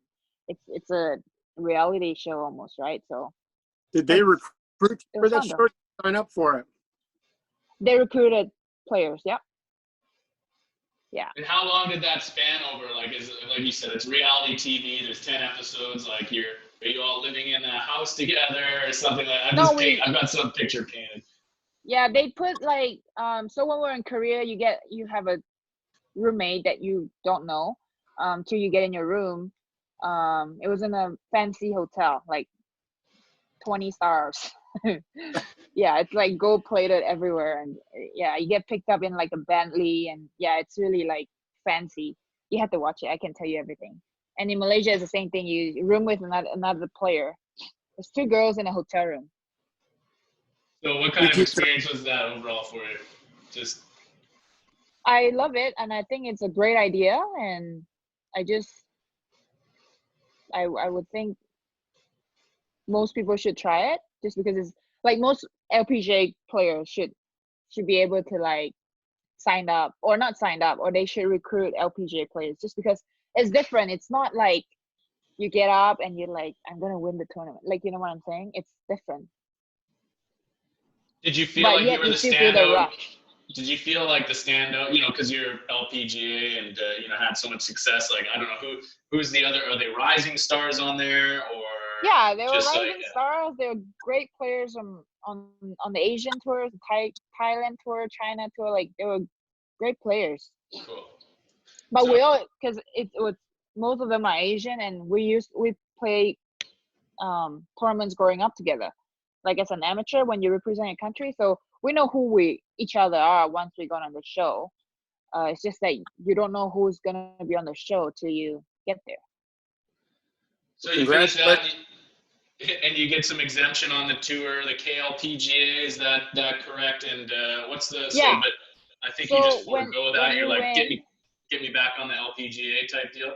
[SPEAKER 2] it's a reality show almost, right? So
[SPEAKER 3] did they recruit for that show? Sign up for it?
[SPEAKER 2] They recruited players. Yeah. Yeah.
[SPEAKER 1] And how long did that span over? Like, is it, like you said, it's reality TV. There's 10 episodes. Like, are you all living in a house together or something like that? I've got some picture painted.
[SPEAKER 2] Yeah, they put like so when we're in Korea, you have a roommate that you don't know till you get in your room, It was in a fancy hotel, like 20 stars. Yeah, it's like gold plated everywhere, and yeah, you get picked up in like a Bentley, and yeah, it's really like fancy. You have to watch it. I can tell you everything. And in Malaysia, it's the same thing. You room with another player. There's two girls in a hotel room.
[SPEAKER 1] So what
[SPEAKER 3] You
[SPEAKER 1] kind of
[SPEAKER 3] keep
[SPEAKER 1] experience was that overall for you? Just
[SPEAKER 2] I love it, and I think it's a great idea, and I just I would think most people should try it, just because it's like most LPGA players should be able to like sign up, or not signed up, or they should recruit LPGA players, just because it's different. It's not like you get up and you're like, I'm gonna win the tournament. Like, you know what I'm saying? It's different.
[SPEAKER 1] did you feel
[SPEAKER 2] But
[SPEAKER 1] like you
[SPEAKER 2] yet
[SPEAKER 1] were
[SPEAKER 2] you
[SPEAKER 1] the
[SPEAKER 2] still feel the
[SPEAKER 1] standout?
[SPEAKER 2] rush.
[SPEAKER 1] Did you feel like the standout? You know, because you're LPGA and had so much success. Like I don't know who's the other. Are they rising stars on there or
[SPEAKER 2] Yeah, they were
[SPEAKER 1] just like
[SPEAKER 2] rising stars. They were great players on the Asian tours, the Thailand tour, China tour. Like, they were great players.
[SPEAKER 1] cool?
[SPEAKER 2] But
[SPEAKER 1] So
[SPEAKER 2] we all, because it was, most of them are Asian, and we play tournaments growing up together, like as an amateur when you represent your country. So we know who we each other are once we got on the show. It's just that you don't know who's gonna be on the show till you get there.
[SPEAKER 1] so you finish that
[SPEAKER 3] congratulations.
[SPEAKER 1] and you get some exemption on the tour, the KLPGA. Is that correct? And what's the so?
[SPEAKER 2] Yeah.
[SPEAKER 1] But I think you
[SPEAKER 2] So
[SPEAKER 1] just forego that.
[SPEAKER 2] when
[SPEAKER 1] You're
[SPEAKER 2] you
[SPEAKER 1] like
[SPEAKER 2] win,
[SPEAKER 1] get me back on the LPGA type deal.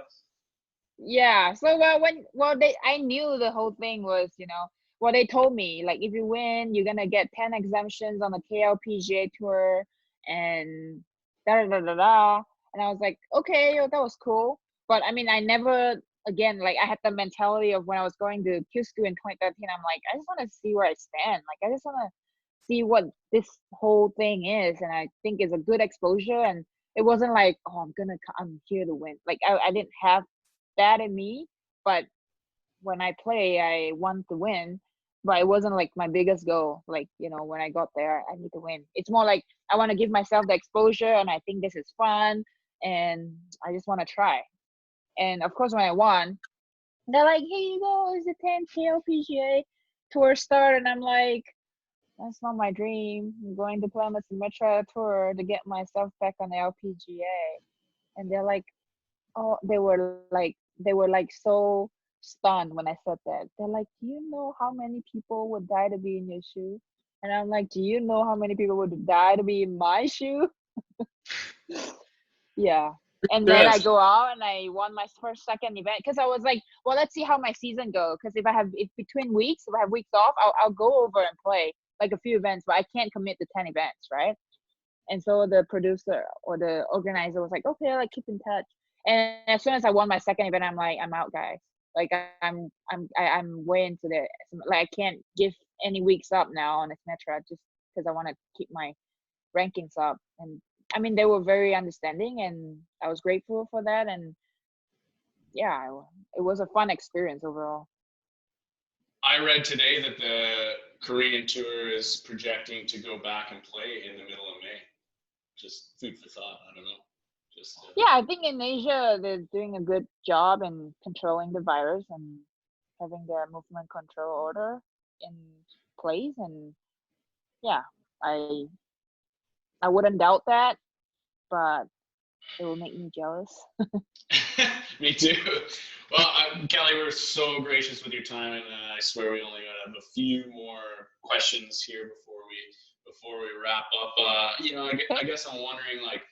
[SPEAKER 2] yeah. So they I knew the whole thing was, what they told me, like, if you win, you're gonna get 10 exemptions on the KLPGA tour, and da da da da da. And I was like, okay, that was cool. But I mean, I never, again, like, I had the mentality of when I was going to Q school in 2013. I'm like, I just want to see where I stand. Like, I just want to see what this whole thing is, and I think it's a good exposure. And it wasn't like, oh, I'm here to win. Like, I didn't have that in me. But when I play, I want to win. But it wasn't like my biggest goal. Like, when I got there, I need to win. It's more like I want to give myself the exposure, and I think this is fun, and I just want to try. And of course, when I won, they're like, here you go, it's the 10th LPGA tour start. And I'm like, that's not my dream. I'm going to play on the Symmetra tour to get myself back on the LPGA. And they're like, oh, they were like so stunned when I said that. They're like, do you know how many people would die to be in your shoe? And I'm like, do you know how many people would die to be in my shoe? Yeah. And then I
[SPEAKER 3] Yes.
[SPEAKER 2] go out and I won my second event, because I was like, well, let's see how my season goes. Because if between weeks, if I have weeks off, I'll go over and play like a few events, but I can't commit to 10 events, right? And so the producer or the organizer was like, okay, like, keep in touch. And as soon as I won my second event, I'm like, I'm out, guys. Like, I'm way into the, like, I can't give any weeks up now on this Metra, just because I want to keep my rankings up. And I mean, they were very understanding, and I was grateful for that. And yeah, it was a fun experience overall.
[SPEAKER 1] I read today that the Korean tour is projecting to go back and play in the middle of May. Just food for thought. I don't know. Just
[SPEAKER 2] Yeah, I think in Asia they're doing a good job in controlling the virus and having their movement control order in place. And yeah, I I wouldn't doubt that, but it will make me jealous.
[SPEAKER 1] me too. Well, Kelly, we're so gracious with your time, and I swear we only have a few more questions here before we wrap up. I guess I'm wondering, like,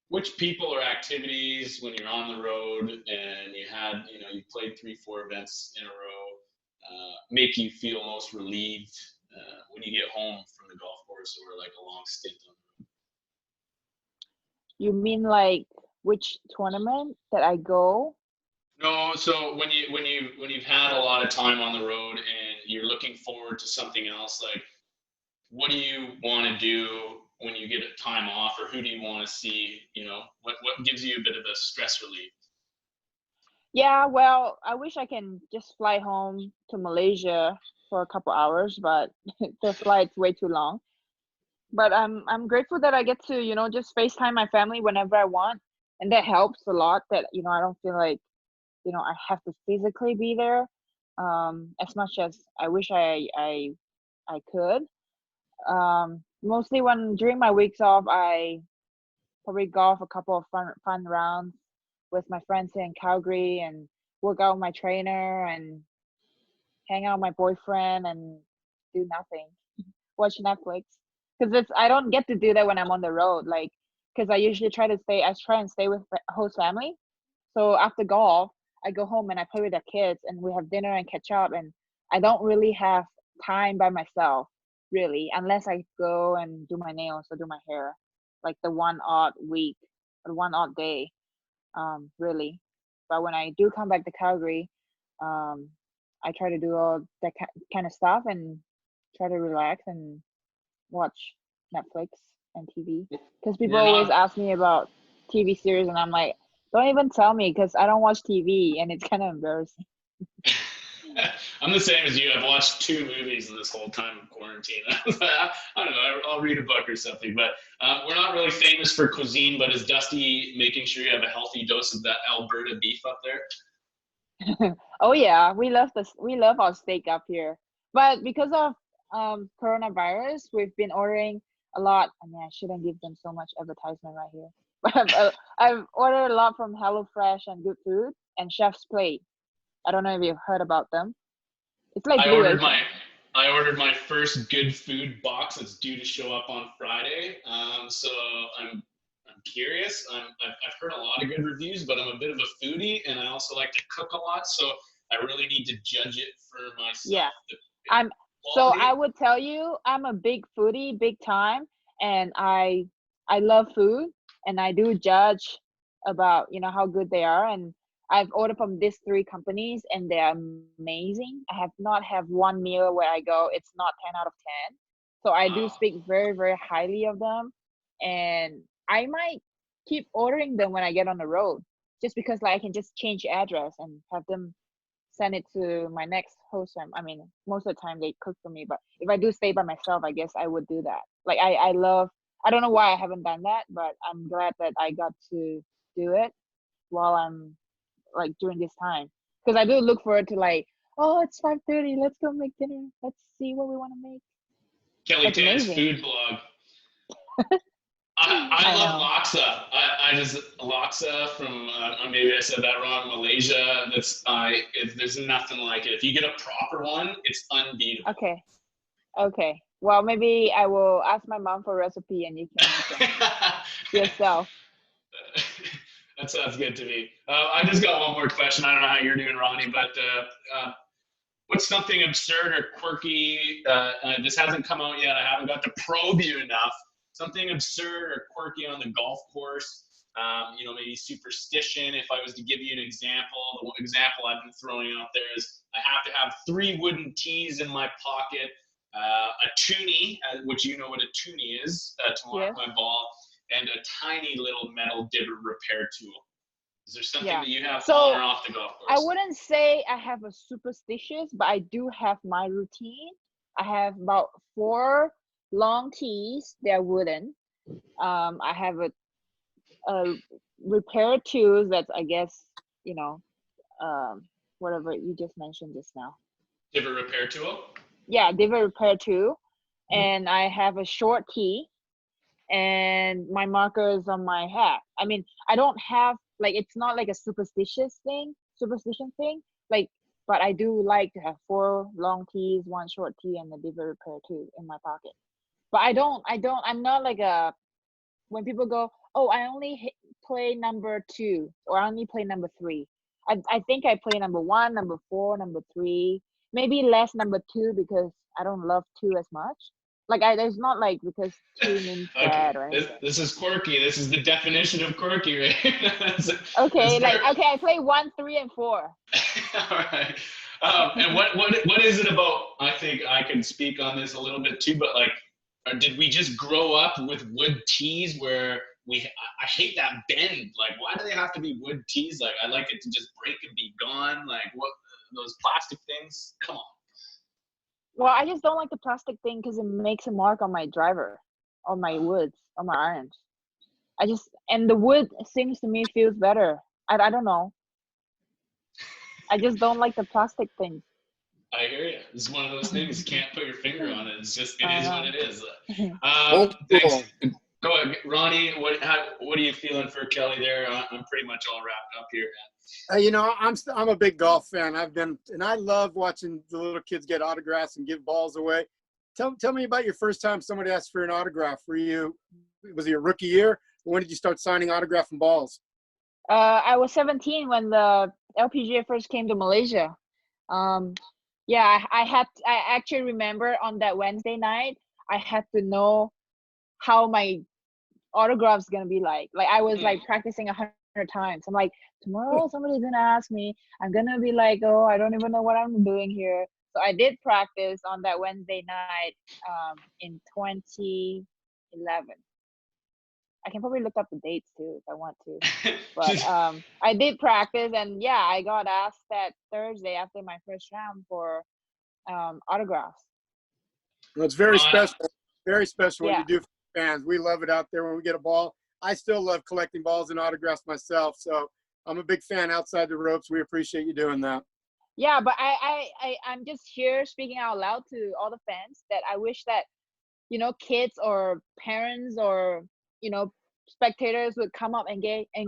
[SPEAKER 1] which people or activities when you're on the road and you played 3-4 events in a row make you feel most relieved when you get home from the golf course or like a long stint on the
[SPEAKER 2] You mean like which tournament that I go?
[SPEAKER 1] road? No, so when you've had a lot of time on the road and you're looking forward to something else, like what do you want to do when you get a time off, or who do you want to see? What gives you a bit of a stress relief?
[SPEAKER 2] Yeah, well, I wish I can just fly home to Malaysia for a couple hours, but the flight's way too long. But I'm grateful that I get to, just FaceTime my family whenever I want. And that helps a lot, that, I don't feel like I have to physically be there. As much as I wish I could. Mostly when during my weeks off, I probably golf a couple of fun rounds with my friends here in Calgary and work out with my trainer and hang out with my boyfriend and do nothing, watch Netflix. Because I don't get to do that when I'm on the road. Like, because I usually try and stay with host family. So after golf, I go home and I play with the kids and we have dinner and catch up. And I don't really have time by myself, really, unless I go and do my nails or do my hair, like the one odd week or one odd day, really. But when I do come back to Calgary, um, I try to do all that kind of stuff and try to relax and watch Netflix and TV. Because people
[SPEAKER 1] We're
[SPEAKER 2] always
[SPEAKER 1] not.
[SPEAKER 2] ask me about TV series, and I'm like, don't even tell me because I don't watch TV, and it's kind of embarrassing.
[SPEAKER 1] I'm the same as you. I've watched 2 movies in this whole time of quarantine. I don't know. I'll read a book or something. But we're not really famous for cuisine. But is Dusty making sure you have a healthy dose of that Alberta beef up there?
[SPEAKER 2] Oh yeah, we love our steak up here. But because of coronavirus, we've been ordering a lot. I mean, I shouldn't give them so much advertisement right here. But I've ordered a lot from HelloFresh and Good Food and Chef's Plate. I don't know if you've heard about them. It's like
[SPEAKER 1] I
[SPEAKER 2] Blue
[SPEAKER 1] ordered
[SPEAKER 2] Apron.
[SPEAKER 1] my I ordered my first Good Food box. It's due to show up on Friday. So I'm curious. I've heard a lot of good reviews, but I'm a bit of a foodie, and I also like to cook a lot. So I really need to judge it for
[SPEAKER 2] Yeah.
[SPEAKER 1] myself. The
[SPEAKER 2] I'm so
[SPEAKER 1] quality.
[SPEAKER 2] I would tell you I'm a big foodie, big time, and I love food and I do judge about, how good they are, and I've ordered from these 3 companies and they're amazing. I have not have one meal where I go it's not 10 out of 10. So I do
[SPEAKER 1] Wow.
[SPEAKER 2] speak very, very highly of them, and I might keep ordering them when I get on the road just because like I can just change address and have them send it to my next host. I mean, most of the time they cook for me, but if I do stay by myself, I guess I would do that. Like I love. I don't know why I haven't done that, but I'm glad that I got to do it while I'm like during this time because I do look forward to like, oh, it's 5:30. Let's go make dinner. Let's see what we want to make.
[SPEAKER 1] Kelly
[SPEAKER 2] That's
[SPEAKER 1] Tan's
[SPEAKER 2] amazing.
[SPEAKER 1] food blog. I
[SPEAKER 2] I
[SPEAKER 1] love
[SPEAKER 2] know.
[SPEAKER 1] laksa. I just laksa from maybe I said that wrong. Malaysia. There's nothing like it. If you get a proper one, it's unbeatable.
[SPEAKER 2] Okay. Okay. Well, maybe I will ask my mom for a recipe and you can make them yourself.
[SPEAKER 1] That sounds good to me. I just got one more question. I don't know how you're doing, Ronnie, but what's something absurd or quirky? This hasn't come out yet. I haven't got to probe you enough. Something absurd or quirky on the golf course. Maybe superstition. If I was to give you an example, the one example I've been throwing out there is I have to have 3 wooden tees in my pocket, a toonie, which you know what a toonie is, to mark
[SPEAKER 2] Yes.
[SPEAKER 1] my ball, and a tiny little metal divot repair tool. Is there something
[SPEAKER 2] Yeah.
[SPEAKER 1] that you have on or
[SPEAKER 2] So
[SPEAKER 1] off the golf
[SPEAKER 2] I
[SPEAKER 1] course?
[SPEAKER 2] wouldn't say I have a superstitious, but I do have my routine. I have about 4 long tees. They're wooden. I have a repair tools that's I guess you know whatever you just mentioned just now.
[SPEAKER 1] Divot repair tool?
[SPEAKER 2] Yeah, divot repair tool, and I have a short tee and my marker is on my hat. I mean, I don't have like it's not like a superstition thing. Like, but I do like to have 4 long tees, 1 short tee, and a divot repair tool in my pocket. But I'm not like a when people go, oh, I only play number 2 or I only play number 3. I think I play number 1, number 4, number 3, maybe less number 2 because I don't love 2 as much. Like there's not like because 2 means
[SPEAKER 1] Okay,
[SPEAKER 2] bad or anything.
[SPEAKER 1] this is quirky. This is the definition of quirky, right? That's
[SPEAKER 2] Okay, like
[SPEAKER 1] very,
[SPEAKER 2] okay, I play 1, 3, and 4.
[SPEAKER 1] all right. And what is it about? I think I can speak on this a little bit too, but like, did we just grow up with wood tees where I hate that bend. Like, why do they have to be wood tees? Like, I like it to just break and be gone. Like, what those plastic things? Come on.
[SPEAKER 2] Well, I just don't like the plastic thing because it makes a mark on my driver, on my woods, on my irons. And the wood seems to me feels better. I don't know. I just don't like the plastic things.
[SPEAKER 1] I hear you. It's one of those things you can't put your finger on it. It's just, it
[SPEAKER 2] I
[SPEAKER 1] is what
[SPEAKER 2] know.
[SPEAKER 1] it is.
[SPEAKER 3] Old
[SPEAKER 1] Thanks.
[SPEAKER 3] school.
[SPEAKER 1] Go ahead, Ronnie. What are you feeling for Kelly there? I'm pretty much all wrapped up here, man.
[SPEAKER 3] You know, I'm a big golf fan. I love watching the little kids get autographs and give balls away. Tell me about your first time somebody asked for an autograph. Was it your rookie year? When did you start signing autograph and balls?
[SPEAKER 2] I was 17 when the LPGA first came to Malaysia. Yeah, I actually remember on that Wednesday night, I had to know how my autograph's gonna be like. Like I was like practicing 100 times. I'm like, tomorrow somebody's gonna ask me. I'm gonna be like, oh, I don't even know what I'm doing here. So I did practice on that Wednesday night in 2011. I can probably look up the dates too if I want to. But I did practice, and yeah, I got asked that Thursday after my first round for autographs.
[SPEAKER 3] Well, it's very special. Very special what
[SPEAKER 2] Yeah.
[SPEAKER 3] you do for fans. We love it out there when we get a ball. I still love collecting balls and autographs myself. So I'm a big fan outside the ropes. We appreciate you doing that.
[SPEAKER 2] Yeah, but I'm just here speaking out loud to all the fans that I wish that, you know, kids or parents or, you know, spectators would come up and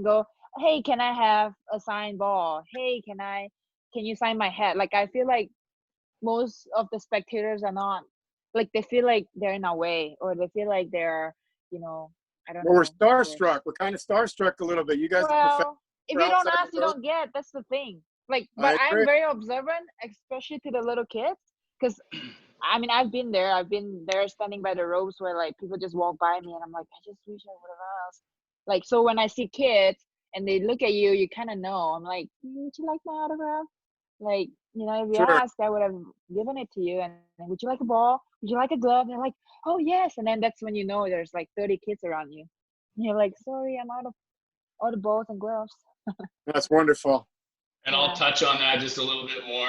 [SPEAKER 2] go, hey, can I have a signed ball? Hey, can you sign my hat? Like I feel like most of the spectators are not, like they feel like they're in our way, or they feel like they're, you know, I don't know.
[SPEAKER 3] We're starstruck. We're kind of starstruck a little bit. You guys are
[SPEAKER 2] Well, if you don't
[SPEAKER 3] outside
[SPEAKER 2] ask,
[SPEAKER 3] the
[SPEAKER 2] you
[SPEAKER 3] ropes.
[SPEAKER 2] don't get. That's the thing. Like,
[SPEAKER 3] I
[SPEAKER 2] but I'm
[SPEAKER 3] agree.
[SPEAKER 2] very observant, especially to the little kids, because I mean, I've been there. I've been there standing by the ropes where like people just walk by me, and I'm like, I just wish I would have asked. Like, so when I see kids and they look at you, you kind of know. I'm like, would you like my autograph? Like, you know, if you
[SPEAKER 3] Sure.
[SPEAKER 2] asked, I would have given it to you. And would you like a ball? Would you like a glove? They're like, oh yes. And then that's when you know there's like 30 kids around you. And you're like, sorry, I'm out of all the balls and gloves.
[SPEAKER 3] That's wonderful.
[SPEAKER 1] And I'll touch on that just a little bit more.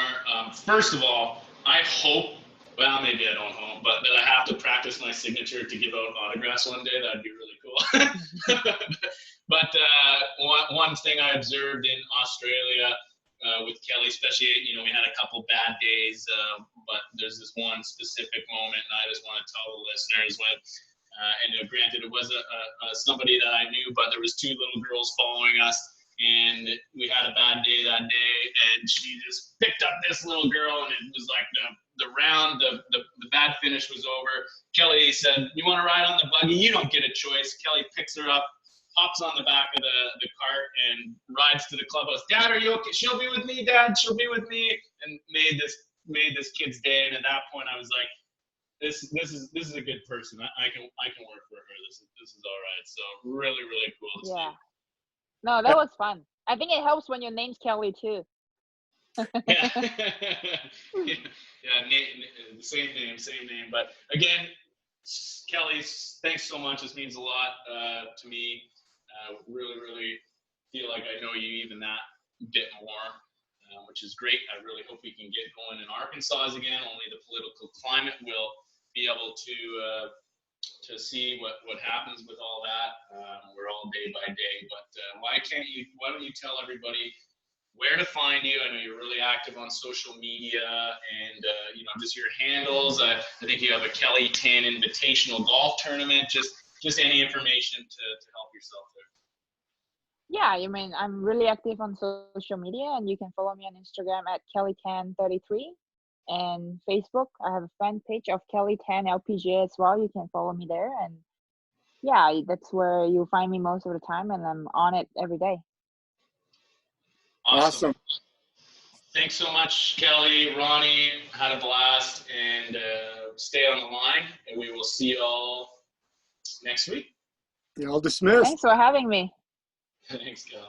[SPEAKER 1] First of all, I hope, well, maybe I don't hope, but that I have to practice my signature to give out autographs one day. That'd be really cool. But one thing I observed in Australia with Kelly, especially, you know, we had a couple bad days, but there's this one specific moment, and I just want to tell the listeners when. And granted, it was somebody that I knew, but there was two little girls following us, and we had a bad day that day, and she just picked up this little girl, and it was like the round, the bad finish was over. Kelly said, you want to ride on the buggy? You don't get a choice. Kelly picks her up, hops on the back of the cart, and rides to the clubhouse. Dad, are you okay? She'll be with me, Dad. She'll be with me. And made this kid's day. And at that point, I was like, this is a good person. I can work for her. This is all right. So really, really cool to see.
[SPEAKER 2] No, that was fun. I think it helps when your name's Kelly too.
[SPEAKER 1] Yeah. Same name. But again, Kelly, thanks so much. This means a lot to me. Really, really feel like I know you even that bit more, which is great. I really hope we can get going in Arkansas again. Only the political climate will be able to see what happens with all that. We're all day by day, but why don't you tell everybody where to find you? I know you're really active on social media, and you know, just your handles. I think you have a Kelly 10 Invitational Golf Tournament. Just any information to help yourself there.
[SPEAKER 2] Yeah, I mean, I'm really active on social media, and you can follow me on Instagram at Kelly1033, and Facebook. I have a fan page of Kelly10 LPGA as well. You can follow me there, and yeah, that's where you'll find me most of the time, and I'm on it every day.
[SPEAKER 1] Awesome. Thanks so much, Kelly. Ronnie, had a blast, and stay on the line, and we will see you all next week.
[SPEAKER 3] You're all dismissed.
[SPEAKER 2] Thanks for having me.
[SPEAKER 1] Thanks, Kelly.